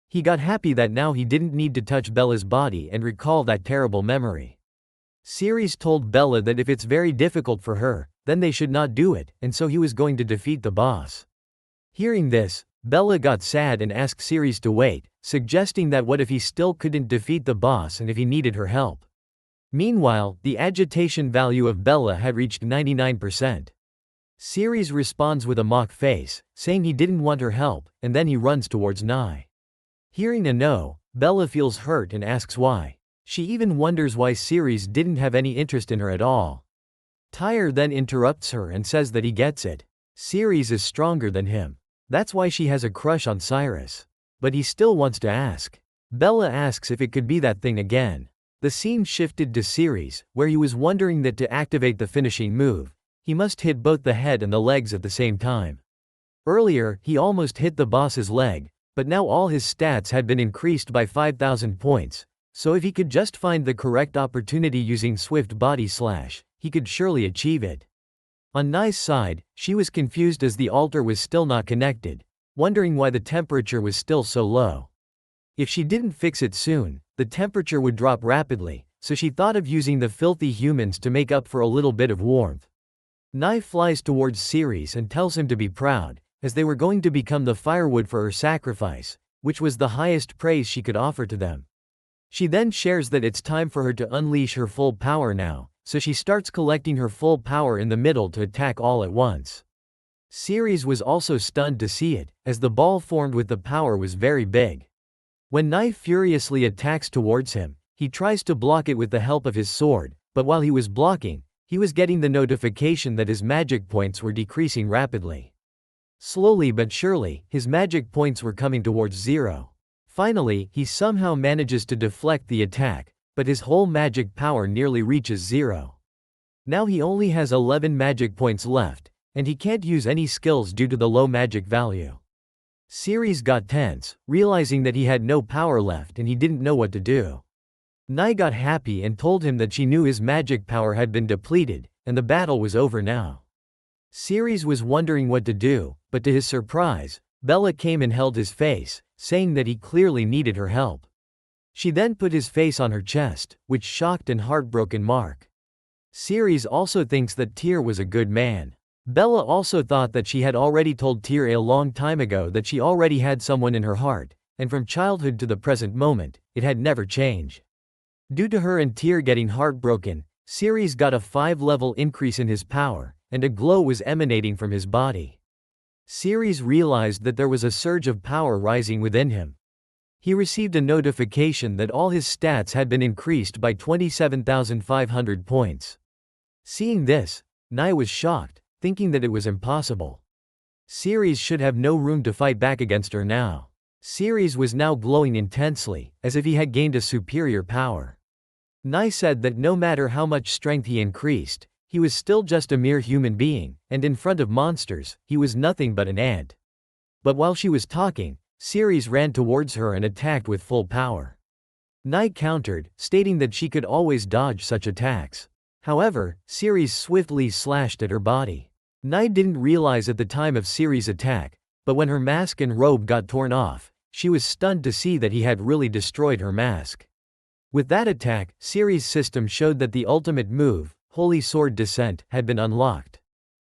He got happy that now he didn't need to touch Bella's body and recall that terrible memory. Ceres told Bella that if it's very difficult for her, then they should not do it, and so he was going to defeat the boss. Hearing this, Bella got sad and asked Ceres to wait, suggesting that what if he still couldn't defeat the boss and if he needed her help. Meanwhile, the agitation value of Bella had reached 99%. Ceres responds with a mock face, saying he didn't want her help, and then he runs towards Nai. Hearing a no, Bella feels hurt and asks why. She even wonders why Ceres didn't have any interest in her at all. Tyr then interrupts her and says that he gets it. Ceres is stronger than him. That's why she has a crush on Cyrus. But he still wants to ask. Bella asks if it could be that thing again. The scene shifted to Ceres, where he was wondering that to activate the finishing move, he must hit both the head and the legs at the same time. Earlier, he almost hit the boss's leg, but now all his stats had been increased by 5,000 points, so if he could just find the correct opportunity using Swift Body Slash, he could surely achieve it. On Nai's side, she was confused as the altar was still not connected, wondering why the temperature was still so low. If she didn't fix it soon, the temperature would drop rapidly, so she thought of using the filthy humans to make up for a little bit of warmth. Nai flies towards Ceres and tells him to be proud, as they were going to become the firewood for her sacrifice, which was the highest praise she could offer to them. She then shares that it's time for her to unleash her full power now, so she starts collecting her full power in the middle to attack all at once. Ceres was also stunned to see it, as the ball formed with the power was very big. When Nai furiously attacks towards him, he tries to block it with the help of his sword, but while he was blocking, he was getting the notification that his magic points were decreasing rapidly. Slowly but surely, his magic points were coming towards 0. Finally, he somehow manages to deflect the attack, but his whole magic power nearly reaches 0. Now he only has 11 magic points left, and he can't use any skills due to the low magic value. Ceres got tense, realizing that he had no power left and he didn't know what to do. Nai got happy and told him that she knew his magic power had been depleted, and the battle was over now. Ceres was wondering what to do, but to his surprise, Bella came and held his face, saying that he clearly needed her help. She then put his face on her chest, which shocked and heartbroken Mark. Ceres also thinks that Tyr was a good man. Bella also thought that she had already told Tyr a long time ago that she already had someone in her heart, and from childhood to the present moment, it had never changed. Due to her and Tyr getting heartbroken, Ceres got a 5-level increase in his power, and a glow was emanating from his body. Ceres realized that there was a surge of power rising within him. He received a notification that all his stats had been increased by 27,500 points. Seeing this, Nai was shocked, thinking that it was impossible. Ceres should have no room to fight back against her now. Ceres was now glowing intensely, as if he had gained a superior power. Nai said that no matter how much strength he increased, he was still just a mere human being, and in front of monsters, he was nothing but an ant. But while she was talking, Ceres ran towards her and attacked with full power. Nai countered, stating that she could always dodge such attacks. However, Ceres swiftly slashed at her body. Nai didn't realize at the time of Ceres' attack, but when her mask and robe got torn off, she was stunned to see that he had really destroyed her mask. With that attack, Ceres' system showed that the ultimate move, Holy Sword Descent, had been unlocked.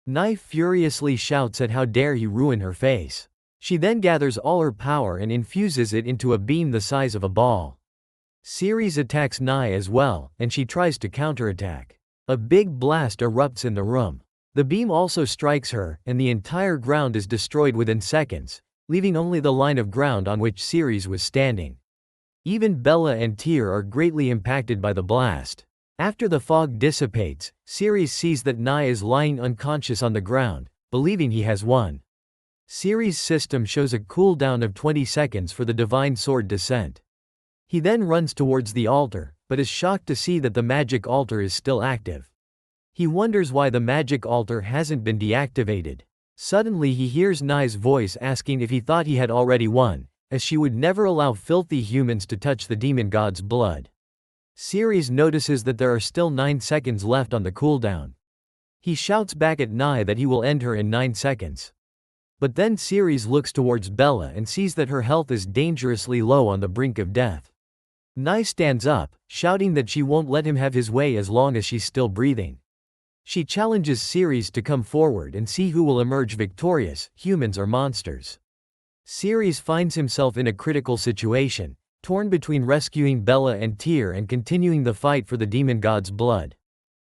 Nai furiously shouts at how dare he ruin her face. She then gathers all her power and infuses it into a beam the size of a ball. Ceres attacks Nai as well, and she tries to counterattack. A big blast erupts in the room. The beam also strikes her, and the entire ground is destroyed within seconds, leaving only the line of ground on which Ceres was standing. Even Bella and Tyr are greatly impacted by the blast. After the fog dissipates, Ceres sees that Nai is lying unconscious on the ground, believing he has won. Ceres' system shows a cooldown of 20 seconds for the Divine Sword Descent. He then runs towards the altar, but is shocked to see that the magic altar is still active. He wonders why the magic altar hasn't been deactivated. Suddenly he hears Nai's voice asking if he thought he had already won, as she would never allow filthy humans to touch the demon god's blood. Ceres notices that there are still 9 seconds left on the cooldown. He shouts back at Nai that he will end her in 9 seconds. But then Ceres looks towards Bella and sees that her health is dangerously low on the brink of death. Nai stands up, shouting that she won't let him have his way as long as she's still breathing. She challenges Ceres to come forward and see who will emerge victorious, humans or monsters. Ceres finds himself in a critical situation, torn between rescuing Bella and Tyr and continuing the fight for the demon god's blood.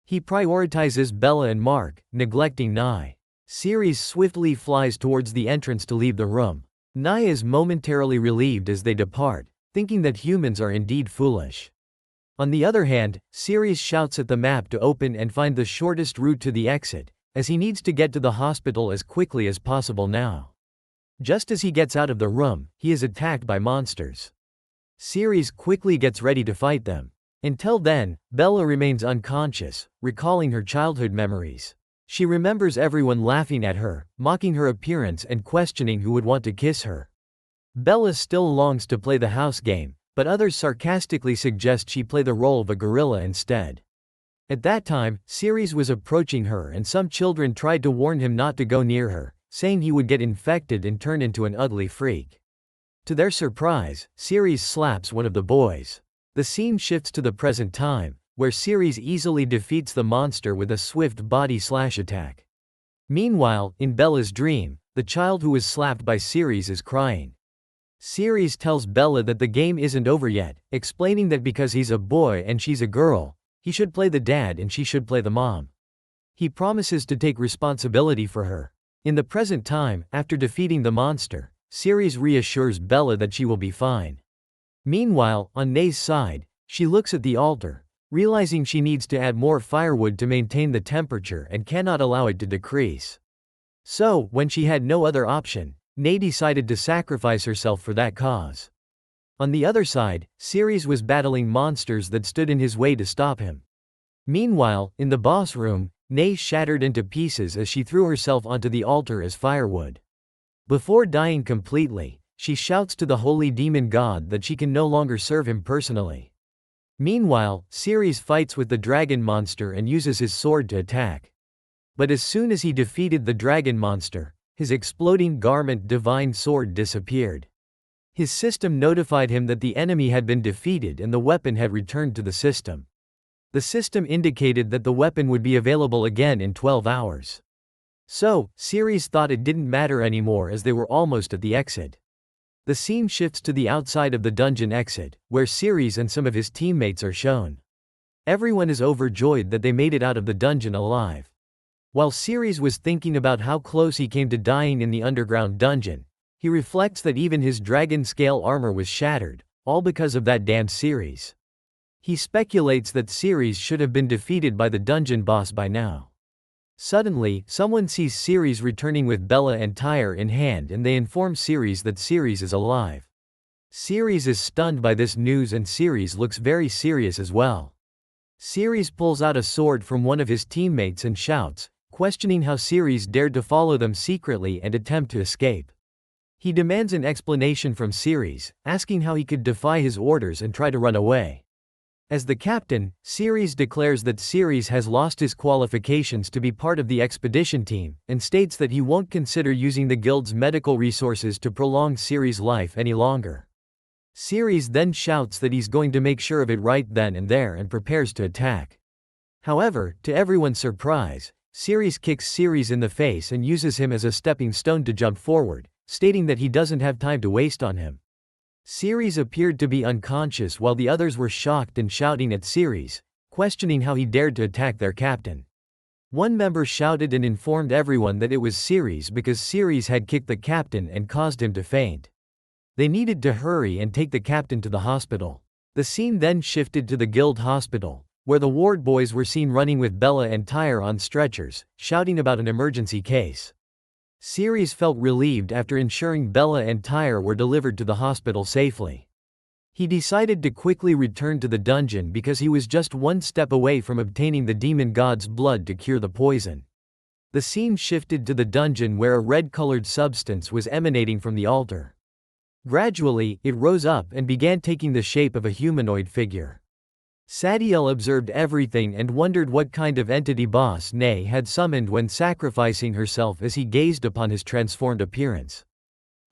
He prioritizes Bella and Mark, neglecting Nai. Ceres swiftly flies towards the entrance to leave the room. Nai is momentarily relieved as they depart, thinking that humans are indeed foolish. On the other hand, Ceres shouts at the map to open and find the shortest route to the exit, as he needs to get to the hospital as quickly as possible now. Just as he gets out of the room, he is attacked by monsters. Ceres quickly gets ready to fight them. Until then, Bella remains unconscious, recalling her childhood memories. She remembers everyone laughing at her, mocking her appearance and questioning who would want to kiss her. Bella still longs to play the house game, but others sarcastically suggest she play the role of a gorilla instead. At that time, Ceres was approaching her and some children tried to warn him not to go near her, saying he would get infected and turn into an ugly freak. To their surprise, Ceres slaps one of the boys. The scene shifts to the present time, where Ceres easily defeats the monster with a swift body slash attack. Meanwhile, in Bella's dream, the child who was slapped by Ceres is crying. Ceres tells Bella that the game isn't over yet, explaining that because he's a boy and she's a girl, he should play the dad and she should play the mom. He promises to take responsibility for her. In the present time, after defeating the monster, Ceres reassures Bella that she will be fine. Meanwhile, on Nai's side, she looks at the altar, realizing she needs to add more firewood to maintain the temperature and cannot allow it to decrease. So, when she had no other option, Nai decided to sacrifice herself for that cause. On the other side, Ceres was battling monsters that stood in his way to stop him. Meanwhile, in the boss room, Nai shattered into pieces as she threw herself onto the altar as firewood. Before dying completely, she shouts to the holy demon god that she can no longer serve him personally. Meanwhile, Ceres fights with the dragon monster and uses his sword to attack. But as soon as he defeated the dragon monster, his exploding garment divine sword disappeared. His system notified him that the enemy had been defeated and the weapon had returned to the system. The system indicated that the weapon would be available again in 12 hours. So, Ceres thought it didn't matter anymore as they were almost at the exit. The scene shifts to the outside of the dungeon exit, where Ceres and some of his teammates are shown. Everyone is overjoyed that they made it out of the dungeon alive. While Ceres was thinking about how close he came to dying in the underground dungeon, he reflects that even his dragon-scale armor was shattered, all because of that damned Ceres. He speculates that Ceres should have been defeated by the dungeon boss by now. Suddenly, someone sees Ceres returning with Bella and Tyre in hand, and they inform Ceres that Ceres is alive. Ceres is stunned by this news, and Ceres looks very serious as well. Ceres pulls out a sword from one of his teammates and shouts, questioning how Ceres dared to follow them secretly and attempt to escape. He demands an explanation from Ceres, asking how he could defy his orders and try to run away. As the captain, Ceres declares that Ceres has lost his qualifications to be part of the expedition team, and states that he won't consider using the guild's medical resources to prolong Ceres' life any longer. Ceres then shouts that he's going to make sure of it right then and there and prepares to attack. However, to everyone's surprise, Ceres kicks Ceres in the face and uses him as a stepping stone to jump forward, stating that he doesn't have time to waste on him. Ceres appeared to be unconscious while the others were shocked and shouting at Ceres, questioning how he dared to attack their captain. One member shouted and informed everyone that it was Ceres because Ceres had kicked the captain and caused him to faint. They needed to hurry and take the captain to the hospital. The scene then shifted to the guild hospital, where the ward boys were seen running with Bella and Tyre on stretchers, shouting about an emergency case. Ceres felt relieved after ensuring Bella and Tyre were delivered to the hospital safely. He decided to quickly return to the dungeon because he was just one step away from obtaining the demon god's blood to cure the poison. The scene shifted to the dungeon where a red-colored substance was emanating from the altar. Gradually, it rose up and began taking the shape of a humanoid figure. Sadiel observed everything and wondered what kind of entity Boss Nay had summoned when sacrificing herself as he gazed upon his transformed appearance.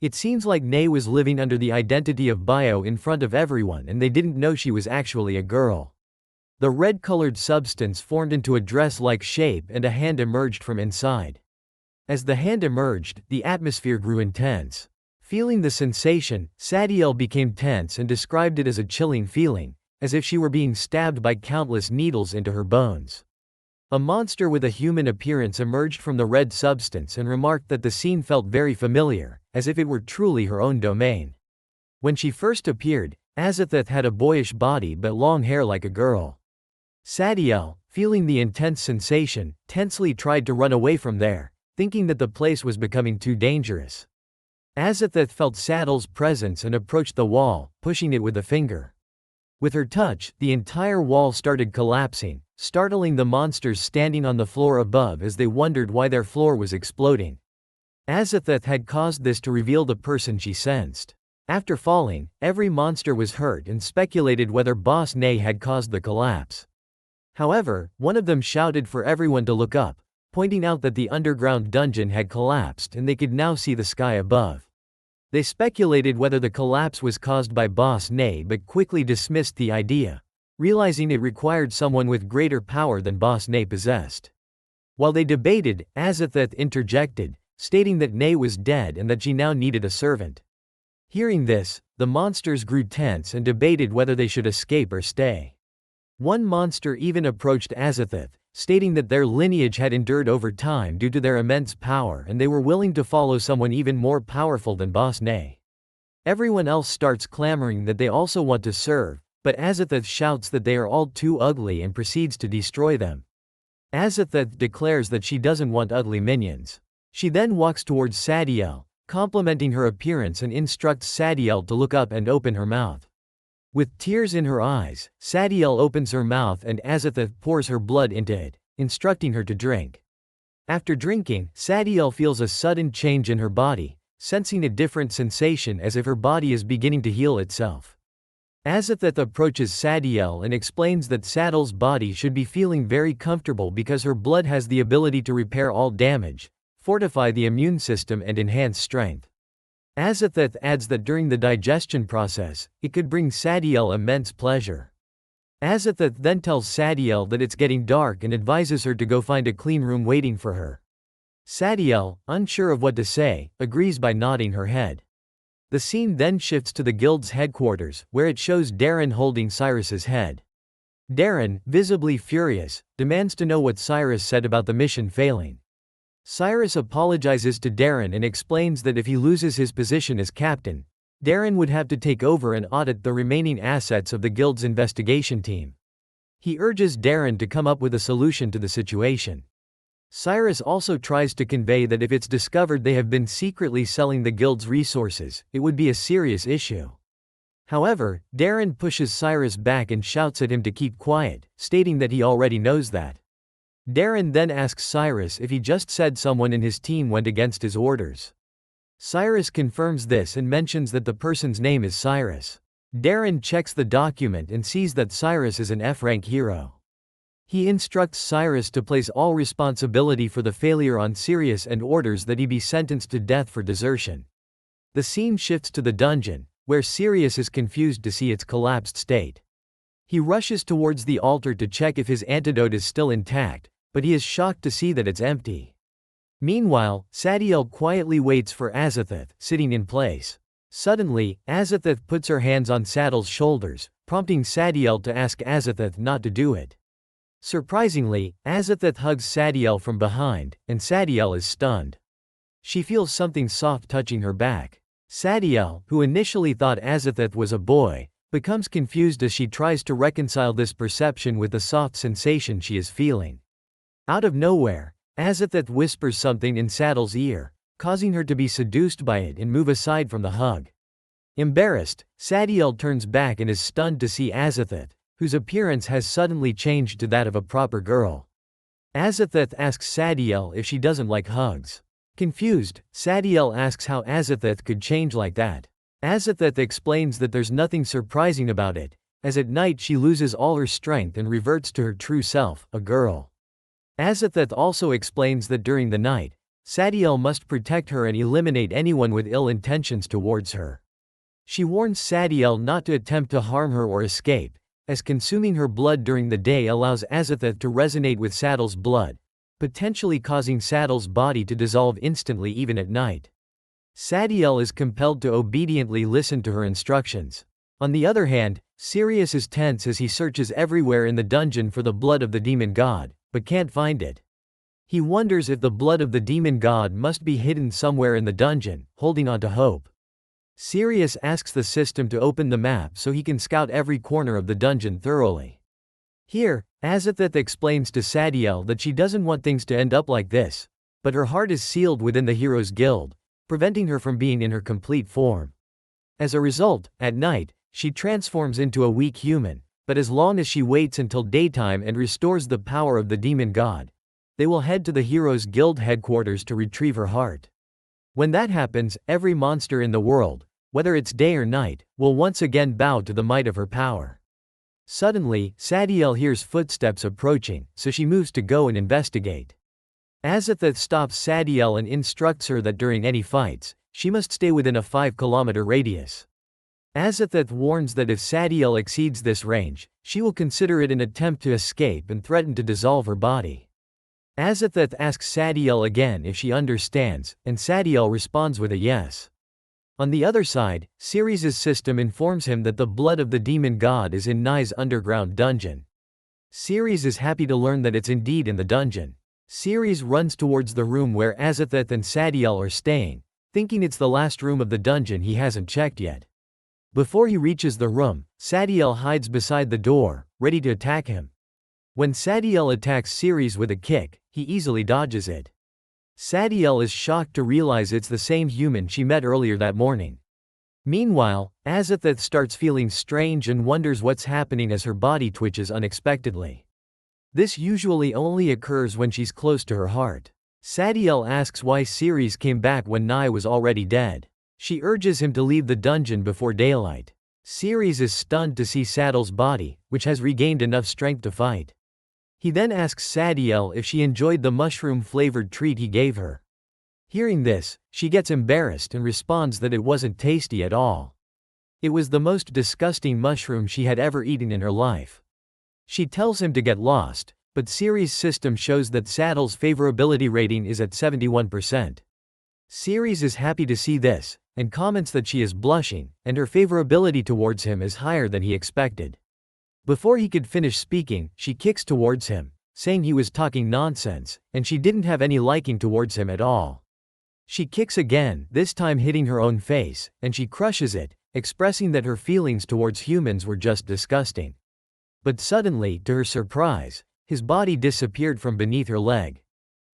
It seems like Nay was living under the identity of Bio in front of everyone, and they didn't know she was actually a girl. The red-colored substance formed into a dress-like shape and a hand emerged from inside. As the hand emerged, the atmosphere grew intense. Feeling the sensation, Sadiel became tense and described it as a chilling feeling, as if she were being stabbed by countless needles into her bones. A monster with a human appearance emerged from the red substance and remarked that the scene felt very familiar, as if it were truly her own domain. When she first appeared, Azathoth had a boyish body but long hair like a girl. Sadiel, feeling the intense sensation, tensely tried to run away from there, thinking that the place was becoming too dangerous. Azathoth felt Saddle's presence and approached the wall, pushing it with a finger. With her touch, the entire wall started collapsing, startling the monsters standing on the floor above as they wondered why their floor was exploding. Azathoth had caused this to reveal the person she sensed. After falling, every monster was hurt and speculated whether Boss Nay had caused the collapse. However, one of them shouted for everyone to look up, pointing out that the underground dungeon had collapsed and they could now see the sky above. They speculated whether the collapse was caused by Boss Nay but quickly dismissed the idea, realizing it required someone with greater power than Boss Nay possessed. While they debated, Azathoth interjected, stating that Nay was dead and that she now needed a servant. Hearing this, the monsters grew tense and debated whether they should escape or stay. One monster even approached Azathoth, stating that their lineage had endured over time due to their immense power and they were willing to follow someone even more powerful than Boss Nay. Everyone else starts clamoring that they also want to serve, but Azathoth shouts that they are all too ugly and proceeds to destroy them. Azathoth declares that she doesn't want ugly minions. She then walks towards Sadiel, complimenting her appearance and instructs Sadiel to look up and open her mouth. With tears in her eyes, Sadiel opens her mouth and Azathoth pours her blood into it, instructing her to drink. After drinking, Sadiel feels a sudden change in her body, sensing a different sensation as if her body is beginning to heal itself. Azathoth approaches Sadiel and explains that Saddle's body should be feeling very comfortable because her blood has the ability to repair all damage, fortify the immune system and enhance strength. Azathoth adds that during the digestion process, it could bring Sadiel immense pleasure. Azathoth then tells Sadiel that it's getting dark and advises her to go find a clean room waiting for her. Sadiel, unsure of what to say, agrees by nodding her head. The scene then shifts to the guild's headquarters, where it shows Darren holding Cyrus's head. Darren, visibly furious, demands to know what Cyrus said about the mission failing. Cyrus apologizes to Darren and explains that if he loses his position as captain, Darren would have to take over and audit the remaining assets of the guild's investigation team. He urges Darren to come up with a solution to the situation. Cyrus also tries to convey that if it's discovered they have been secretly selling the guild's resources, it would be a serious issue. However, Darren pushes Cyrus back and shouts at him to keep quiet, stating that he already knows that. Darren then asks Cyrus if he just said someone in his team went against his orders. Cyrus confirms this and mentions that the person's name is Cyrus. Darren checks the document and sees that Cyrus is an F-rank hero. He instructs Cyrus to place all responsibility for the failure on Sirius and orders that he be sentenced to death for desertion. The scene shifts to the dungeon, where Sirius is confused to see its collapsed state. He rushes towards the altar to check if his antidote is still intact, but he is shocked to see that it's empty. Meanwhile, Sadiel quietly waits for Azathoth, sitting in place. Suddenly, Azathoth puts her hands on Saddle's shoulders, prompting Sadiel to ask Azathoth not to do it. Surprisingly, Azathoth hugs Sadiel from behind, and Sadiel is stunned. She feels something soft touching her back. Sadiel, who initially thought Azathoth was a boy, becomes confused as she tries to reconcile this perception with the soft sensation she is feeling. Out of nowhere, Azathoth whispers something in Saddle's ear, causing her to be seduced by it and move aside from the hug. Embarrassed, Sadiel turns back and is stunned to see Azathoth, whose appearance has suddenly changed to that of a proper girl. Azathoth asks Sadiel if she doesn't like hugs. Confused, Sadiel asks how Azathoth could change like that. Azathoth explains that there's nothing surprising about it, as at night she loses all her strength and reverts to her true self, a girl. Azathoth also explains that during the night, Sadiel must protect her and eliminate anyone with ill intentions towards her. She warns Sadiel not to attempt to harm her or escape, as consuming her blood during the day allows Azathoth to resonate with Saddle's blood, potentially causing Saddle's body to dissolve instantly even at night. Sadiel is compelled to obediently listen to her instructions. On the other hand, Sirius is tense as he searches everywhere in the dungeon for the blood of the demon god, but can't find it. He wonders if the blood of the demon god must be hidden somewhere in the dungeon, holding on to hope. Sirius asks the system to open the map so he can scout every corner of the dungeon thoroughly. Here, Azathoth explains to Sadiel that she doesn't want things to end up like this, but her heart is sealed within the Heroes Guild, preventing her from being in her complete form. As a result, at night, she transforms into a weak human, but as long as she waits until daytime and restores the power of the demon god, they will head to the Heroes Guild headquarters to retrieve her heart. When that happens, every monster in the world, whether it's day or night, will once again bow to the might of her power. Suddenly, Sadiel hears footsteps approaching, so she moves to go and investigate. Azathoth stops Sadiel and instructs her that during any fights, she must stay within a 5-kilometer radius. Azathoth warns that if Sadiel exceeds this range, she will consider it an attempt to escape and threaten to dissolve her body. Azathoth asks Sadiel again if she understands, and Sadiel responds with a yes. On the other side, Ceres' system informs him that the blood of the demon god is in Nai's underground dungeon. Ceres is happy to learn that it's indeed in the dungeon. Ceres runs towards the room where Azathoth and Sadiel are staying, thinking it's the last room of the dungeon he hasn't checked yet. Before he reaches the room, Sadiel hides beside the door, ready to attack him. When Sadiel attacks Ceres with a kick, he easily dodges it. Sadiel is shocked to realize it's the same human she met earlier that morning. Meanwhile, Azathoth starts feeling strange and wonders what's happening as her body twitches unexpectedly. This usually only occurs when she's close to her heart. Sadiel asks why Ceres came back when Nai was already dead. She urges him to leave the dungeon before daylight. Ceres is stunned to see Saddle's body, which has regained enough strength to fight. He then asks Sadiel if she enjoyed the mushroom-flavored treat he gave her. Hearing this, she gets embarrassed and responds that it wasn't tasty at all. It was the most disgusting mushroom she had ever eaten in her life. She tells him to get lost, but Ceres' system shows that Saddle's favorability rating is at 71%. Ceres is happy to see this, and comments that she is blushing, and her favorability towards him is higher than he expected. Before he could finish speaking, she kicks towards him, saying he was talking nonsense, and she didn't have any liking towards him at all. She kicks again, this time hitting her own face, and she crushes it, expressing that her feelings towards humans were just disgusting. But suddenly, to her surprise, his body disappeared from beneath her leg.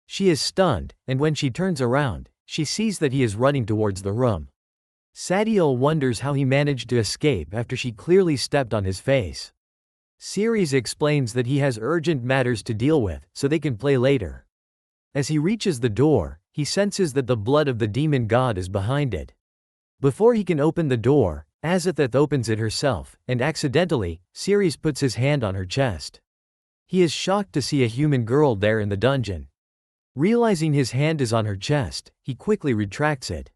She is stunned, and when she turns around, she sees that he is running towards the room. Sadiel wonders how he managed to escape after she clearly stepped on his face. Ceres explains that he has urgent matters to deal with, so they can play later. As he reaches the door, he senses that the blood of the demon god is behind it. Before he can open the door, Azathoth opens it herself, and accidentally, Ceres puts his hand on her chest. He is shocked to see a human girl there in the dungeon. Realizing his hand is on her chest, he quickly retracts it.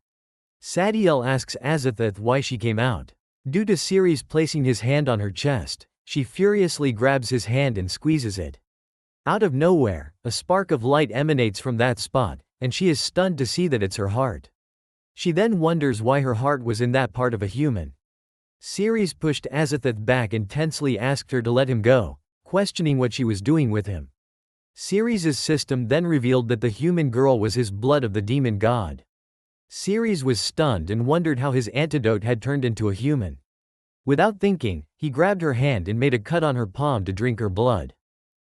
Sadiel asks Azathoth why she came out. Due to Ceres placing his hand on her chest, she furiously grabs his hand and squeezes it. Out of nowhere, a spark of light emanates from that spot, and she is stunned to see that it's her heart. She then wonders why her heart was in that part of a human. Ceres pushed Azathoth back and tensely asked her to let him go, questioning what she was doing with him. Ceres' system then revealed that the human girl was his blood of the demon god. Ceres was stunned and wondered how his antidote had turned into a human. Without thinking, he grabbed her hand and made a cut on her palm to drink her blood.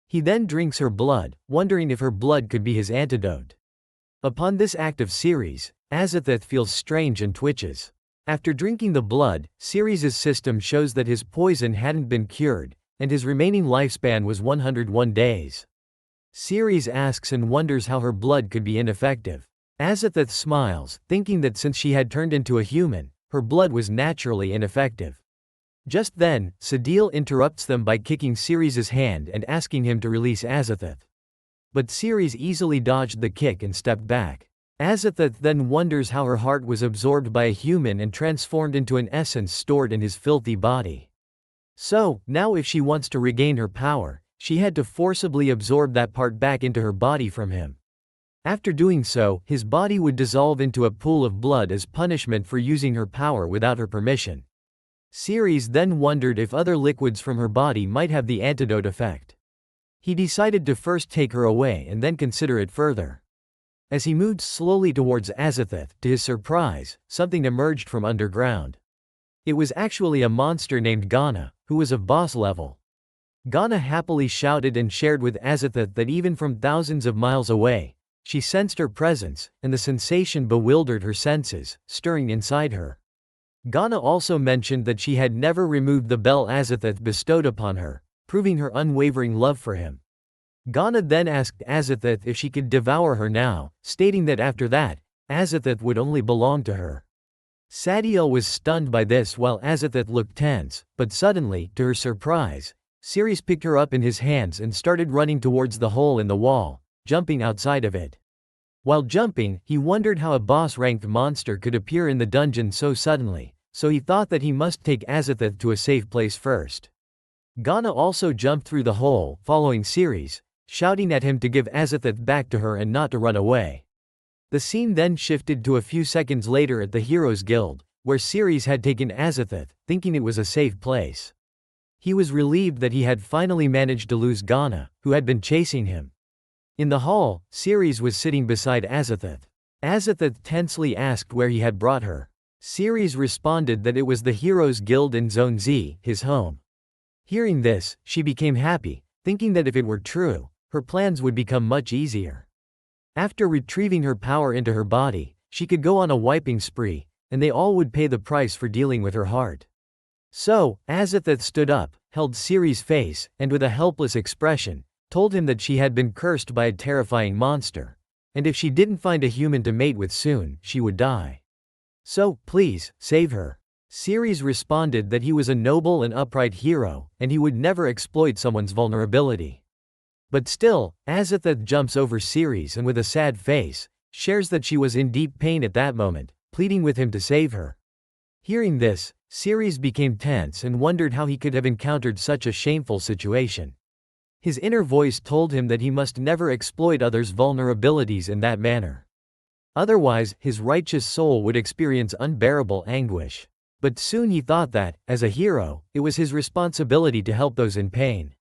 He then drinks her blood, wondering if her blood could be his antidote. Upon this act of Ceres, Azathoth feels strange and twitches. After drinking the blood, Ceres' system shows that his poison hadn't been cured, and his remaining lifespan was 101 days. Ceres asks and wonders how her blood could be ineffective. Azathoth smiles, thinking that since she had turned into a human, her blood was naturally ineffective. Just then, Sadiel interrupts them by kicking Ceres' hand and asking him to release Azathoth. But Ceres easily dodged the kick and stepped back. Azathoth then wonders how her heart was absorbed by a human and transformed into an essence stored in his filthy body. So, now if she wants to regain her power, she had to forcibly absorb that part back into her body from him. After doing so, his body would dissolve into a pool of blood as punishment for using her power without her permission. Ceres then wondered if other liquids from her body might have the antidote effect. He decided to first take her away and then consider it further. As he moved slowly towards Azathoth, to his surprise, something emerged from underground. It was actually a monster named Ghana, who was of boss level. Ghana happily shouted and shared with Azathoth that even from thousands of miles away, she sensed her presence, and the sensation bewildered her senses, stirring inside her. Ghana also mentioned that she had never removed the bell Azathoth bestowed upon her, proving her unwavering love for him. Ghana then asked Azathoth if she could devour her now, stating that after that, Azathoth would only belong to her. Sadiel was stunned by this while Azathoth looked tense, but suddenly, to her surprise, Ceres picked her up in his hands and started running towards the hole in the wall, jumping outside of it. While jumping, he wondered how a boss-ranked monster could appear in the dungeon so suddenly, so he thought that he must take Azathoth to a safe place first. Ghana also jumped through the hole, following Ceres, shouting at him to give Azathoth back to her and not to run away. The scene then shifted to a few seconds later at the Heroes Guild, where Ceres had taken Azathoth, thinking it was a safe place. He was relieved that he had finally managed to lose Ghana, who had been chasing him. In the hall, Ceres was sitting beside Azathoth. Azathoth tensely asked where he had brought her. Ceres responded that it was the Heroes Guild in Zone Z, his home. Hearing this, she became happy, thinking that if it were true, her plans would become much easier. After retrieving her power into her body, she could go on a wiping spree, and they all would pay the price for dealing with her heart. So, Azathoth stood up, held Ceres' face, and with a helpless expression, told him that she had been cursed by a terrifying monster, and if she didn't find a human to mate with soon, she would die. So, please, save her. Ceres responded that he was a noble and upright hero, and he would never exploit someone's vulnerability. But still, Azathoth jumps over Ceres and with a sad face, shares that she was in deep pain at that moment, pleading with him to save her. Hearing this, Ceres became tense and wondered how he could have encountered such a shameful situation. His inner voice told him that he must never exploit others' vulnerabilities in that manner. Otherwise, his righteous soul would experience unbearable anguish. But soon he thought that, as a hero, it was his responsibility to help those in pain.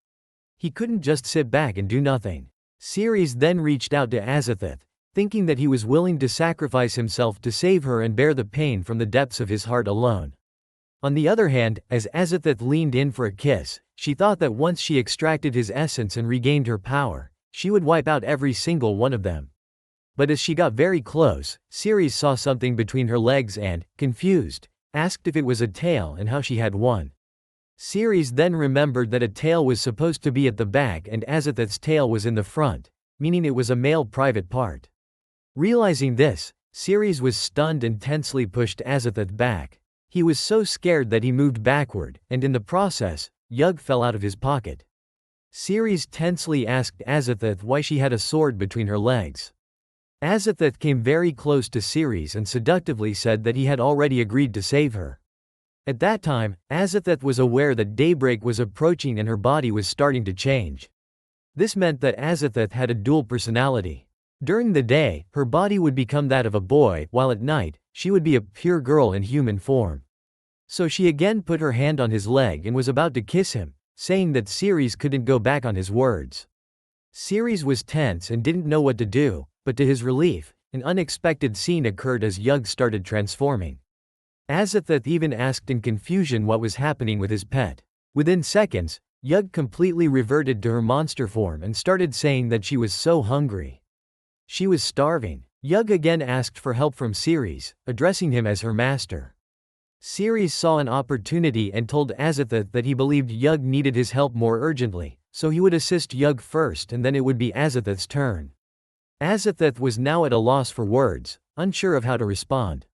He couldn't just sit back and do nothing. Ceres then reached out to Azathoth, thinking that he was willing to sacrifice himself to save her and bear the pain from the depths of his heart alone. On the other hand, as Azathoth leaned in for a kiss, she thought that once she extracted his essence and regained her power, she would wipe out every single one of them. But as she got very close, Ceres saw something between her legs and, confused, asked if it was a tail and how she had one. Ceres then remembered that a tail was supposed to be at the back and Azathoth's tail was in the front, meaning it was a male private part. Realizing this, Ceres was stunned and tensely pushed Azathoth back. He was so scared that he moved backward, and in the process, Yug fell out of his pocket. Ceres tensely asked Azathoth why she had a sword between her legs. Azathoth came very close to Ceres and seductively said that he had already agreed to save her. At that time, Azathoth was aware that daybreak was approaching and her body was starting to change. This meant that Azathoth had a dual personality. During the day, her body would become that of a boy, while at night, she would be a pure girl in human form. So she again put her hand on his leg and was about to kiss him, saying that Ceres couldn't go back on his words. Ceres was tense and didn't know what to do, but to his relief, an unexpected scene occurred as Yug started transforming. Azathoth even asked in confusion what was happening with his pet. Within seconds, Yug completely reverted to her monster form and started saying that she was so hungry. She was starving. Yug again asked for help from Ceres, addressing him as her master. Ceres saw an opportunity and told Azathoth that he believed Yug needed his help more urgently, so he would assist Yug first and then it would be Azathoth's turn. Azathoth was now at a loss for words, unsure of how to respond.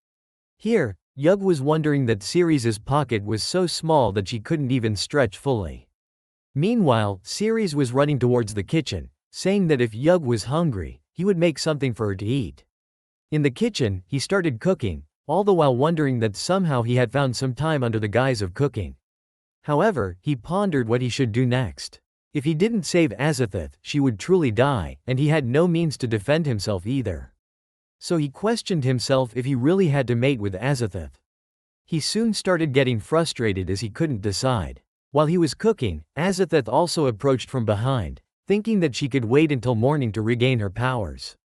Here, Yug was wondering that Ceres's pocket was so small that she couldn't even stretch fully. Meanwhile, Ceres was running towards the kitchen, saying that if Yug was hungry, he would make something for her to eat. In the kitchen, he started cooking, all the while wondering that somehow he had found some time under the guise of cooking. However, he pondered what he should do next. If he didn't save Azathoth, she would truly die, and he had no means to defend himself either. So he questioned himself if he really had to mate with Azathoth. He soon started getting frustrated as he couldn't decide. While he was cooking, Azathoth also approached from behind, thinking that she could wait until morning to regain her powers.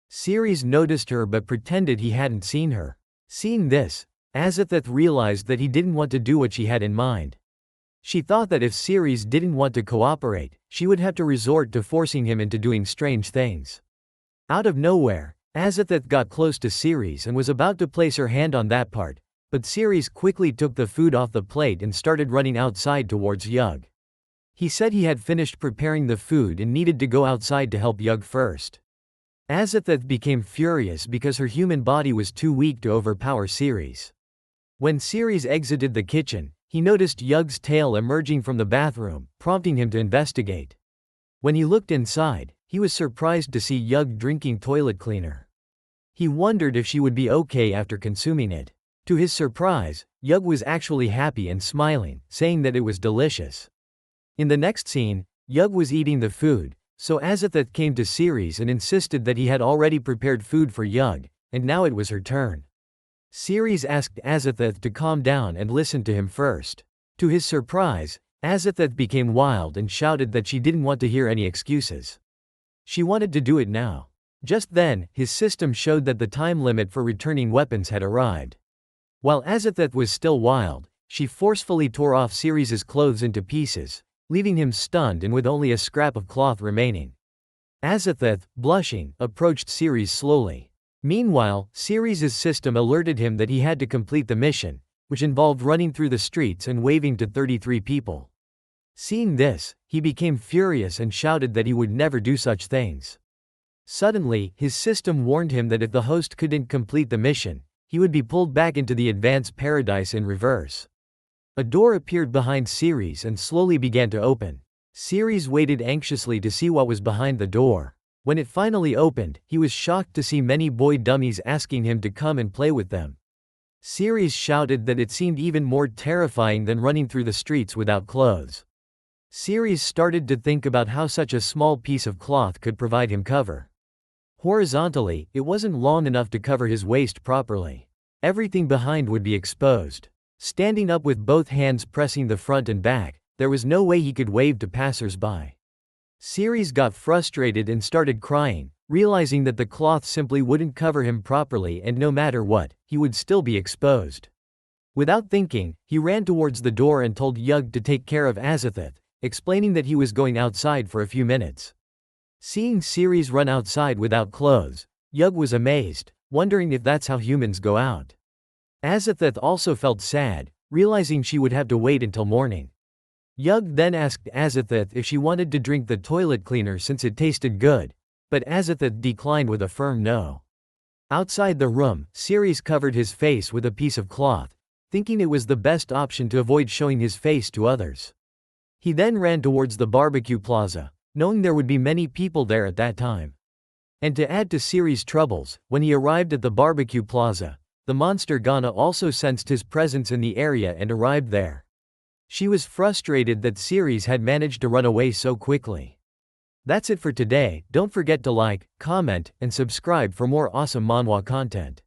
Ceres noticed her but pretended he hadn't seen her. Seeing this, Azathoth realized that he didn't want to do what she had in mind. She thought that if Ceres didn't want to cooperate, she would have to resort to forcing him into doing strange things. Out of nowhere, Azathoth got close to Ceres and was about to place her hand on that part, but Ceres quickly took the food off the plate and started running outside towards Yug. He said he had finished preparing the food and needed to go outside to help Yug first. Azathoth became furious because her human body was too weak to overpower Ceres. When Ceres exited the kitchen, he noticed Yug's tail emerging from the bathroom, prompting him to investigate. When he looked inside, he was surprised to see Yug drinking toilet cleaner. He wondered if she would be okay after consuming it. To his surprise, Yug was actually happy and smiling, saying that it was delicious. In the next scene, Yug was eating the food, so Azathoth came to Ceres and insisted that he had already prepared food for Yug, and now it was her turn. Ceres asked Azathoth to calm down and listen to him first. To his surprise, Azathoth became wild and shouted that she didn't want to hear any excuses. She wanted to do it now. Just then, his system showed that the time limit for returning weapons had arrived. While Azathoth was still wild, she forcefully tore off Ceres's clothes into pieces, leaving him stunned and with only a scrap of cloth remaining. Azathoth, blushing, approached Ceres slowly. Meanwhile, Ceres's system alerted him that he had to complete the mission, which involved running through the streets and waving to 33 people. Seeing this, he became furious and shouted that he would never do such things. Suddenly, his system warned him that if the host couldn't complete the mission, he would be pulled back into the advanced paradise in reverse. A door appeared behind Ceres and slowly began to open. Ceres waited anxiously to see what was behind the door. When it finally opened, he was shocked to see many boy dummies asking him to come and play with them. Ceres shouted that it seemed even more terrifying than running through the streets without clothes. Ceres started to think about how such a small piece of cloth could provide him cover. Horizontally, it wasn't long enough to cover his waist properly. Everything behind would be exposed. Standing up with both hands pressing the front and back, there was no way he could wave to passers-by. Ceres got frustrated and started crying, realizing that the cloth simply wouldn't cover him properly and no matter what, he would still be exposed. Without thinking, he ran towards the door and told Yug to take care of Azathoth, explaining that he was going outside for a few minutes. Seeing Ceres run outside without clothes, Yug was amazed, wondering if that's how humans go out. Azathoth also felt sad, realizing she would have to wait until morning. Yug then asked Azathoth if she wanted to drink the toilet cleaner since it tasted good, but Azathoth declined with a firm no. Outside the room, Ceres covered his face with a piece of cloth, thinking it was the best option to avoid showing his face to others. He then ran towards the barbecue plaza, knowing there would be many people there at that time. And to add to Ceres' troubles, when he arrived at the barbecue plaza, the monster Ghana also sensed his presence in the area and arrived there. She was frustrated that Ceres had managed to run away so quickly. That's it for today. Don't forget to like, comment, and subscribe for more awesome manhwa content.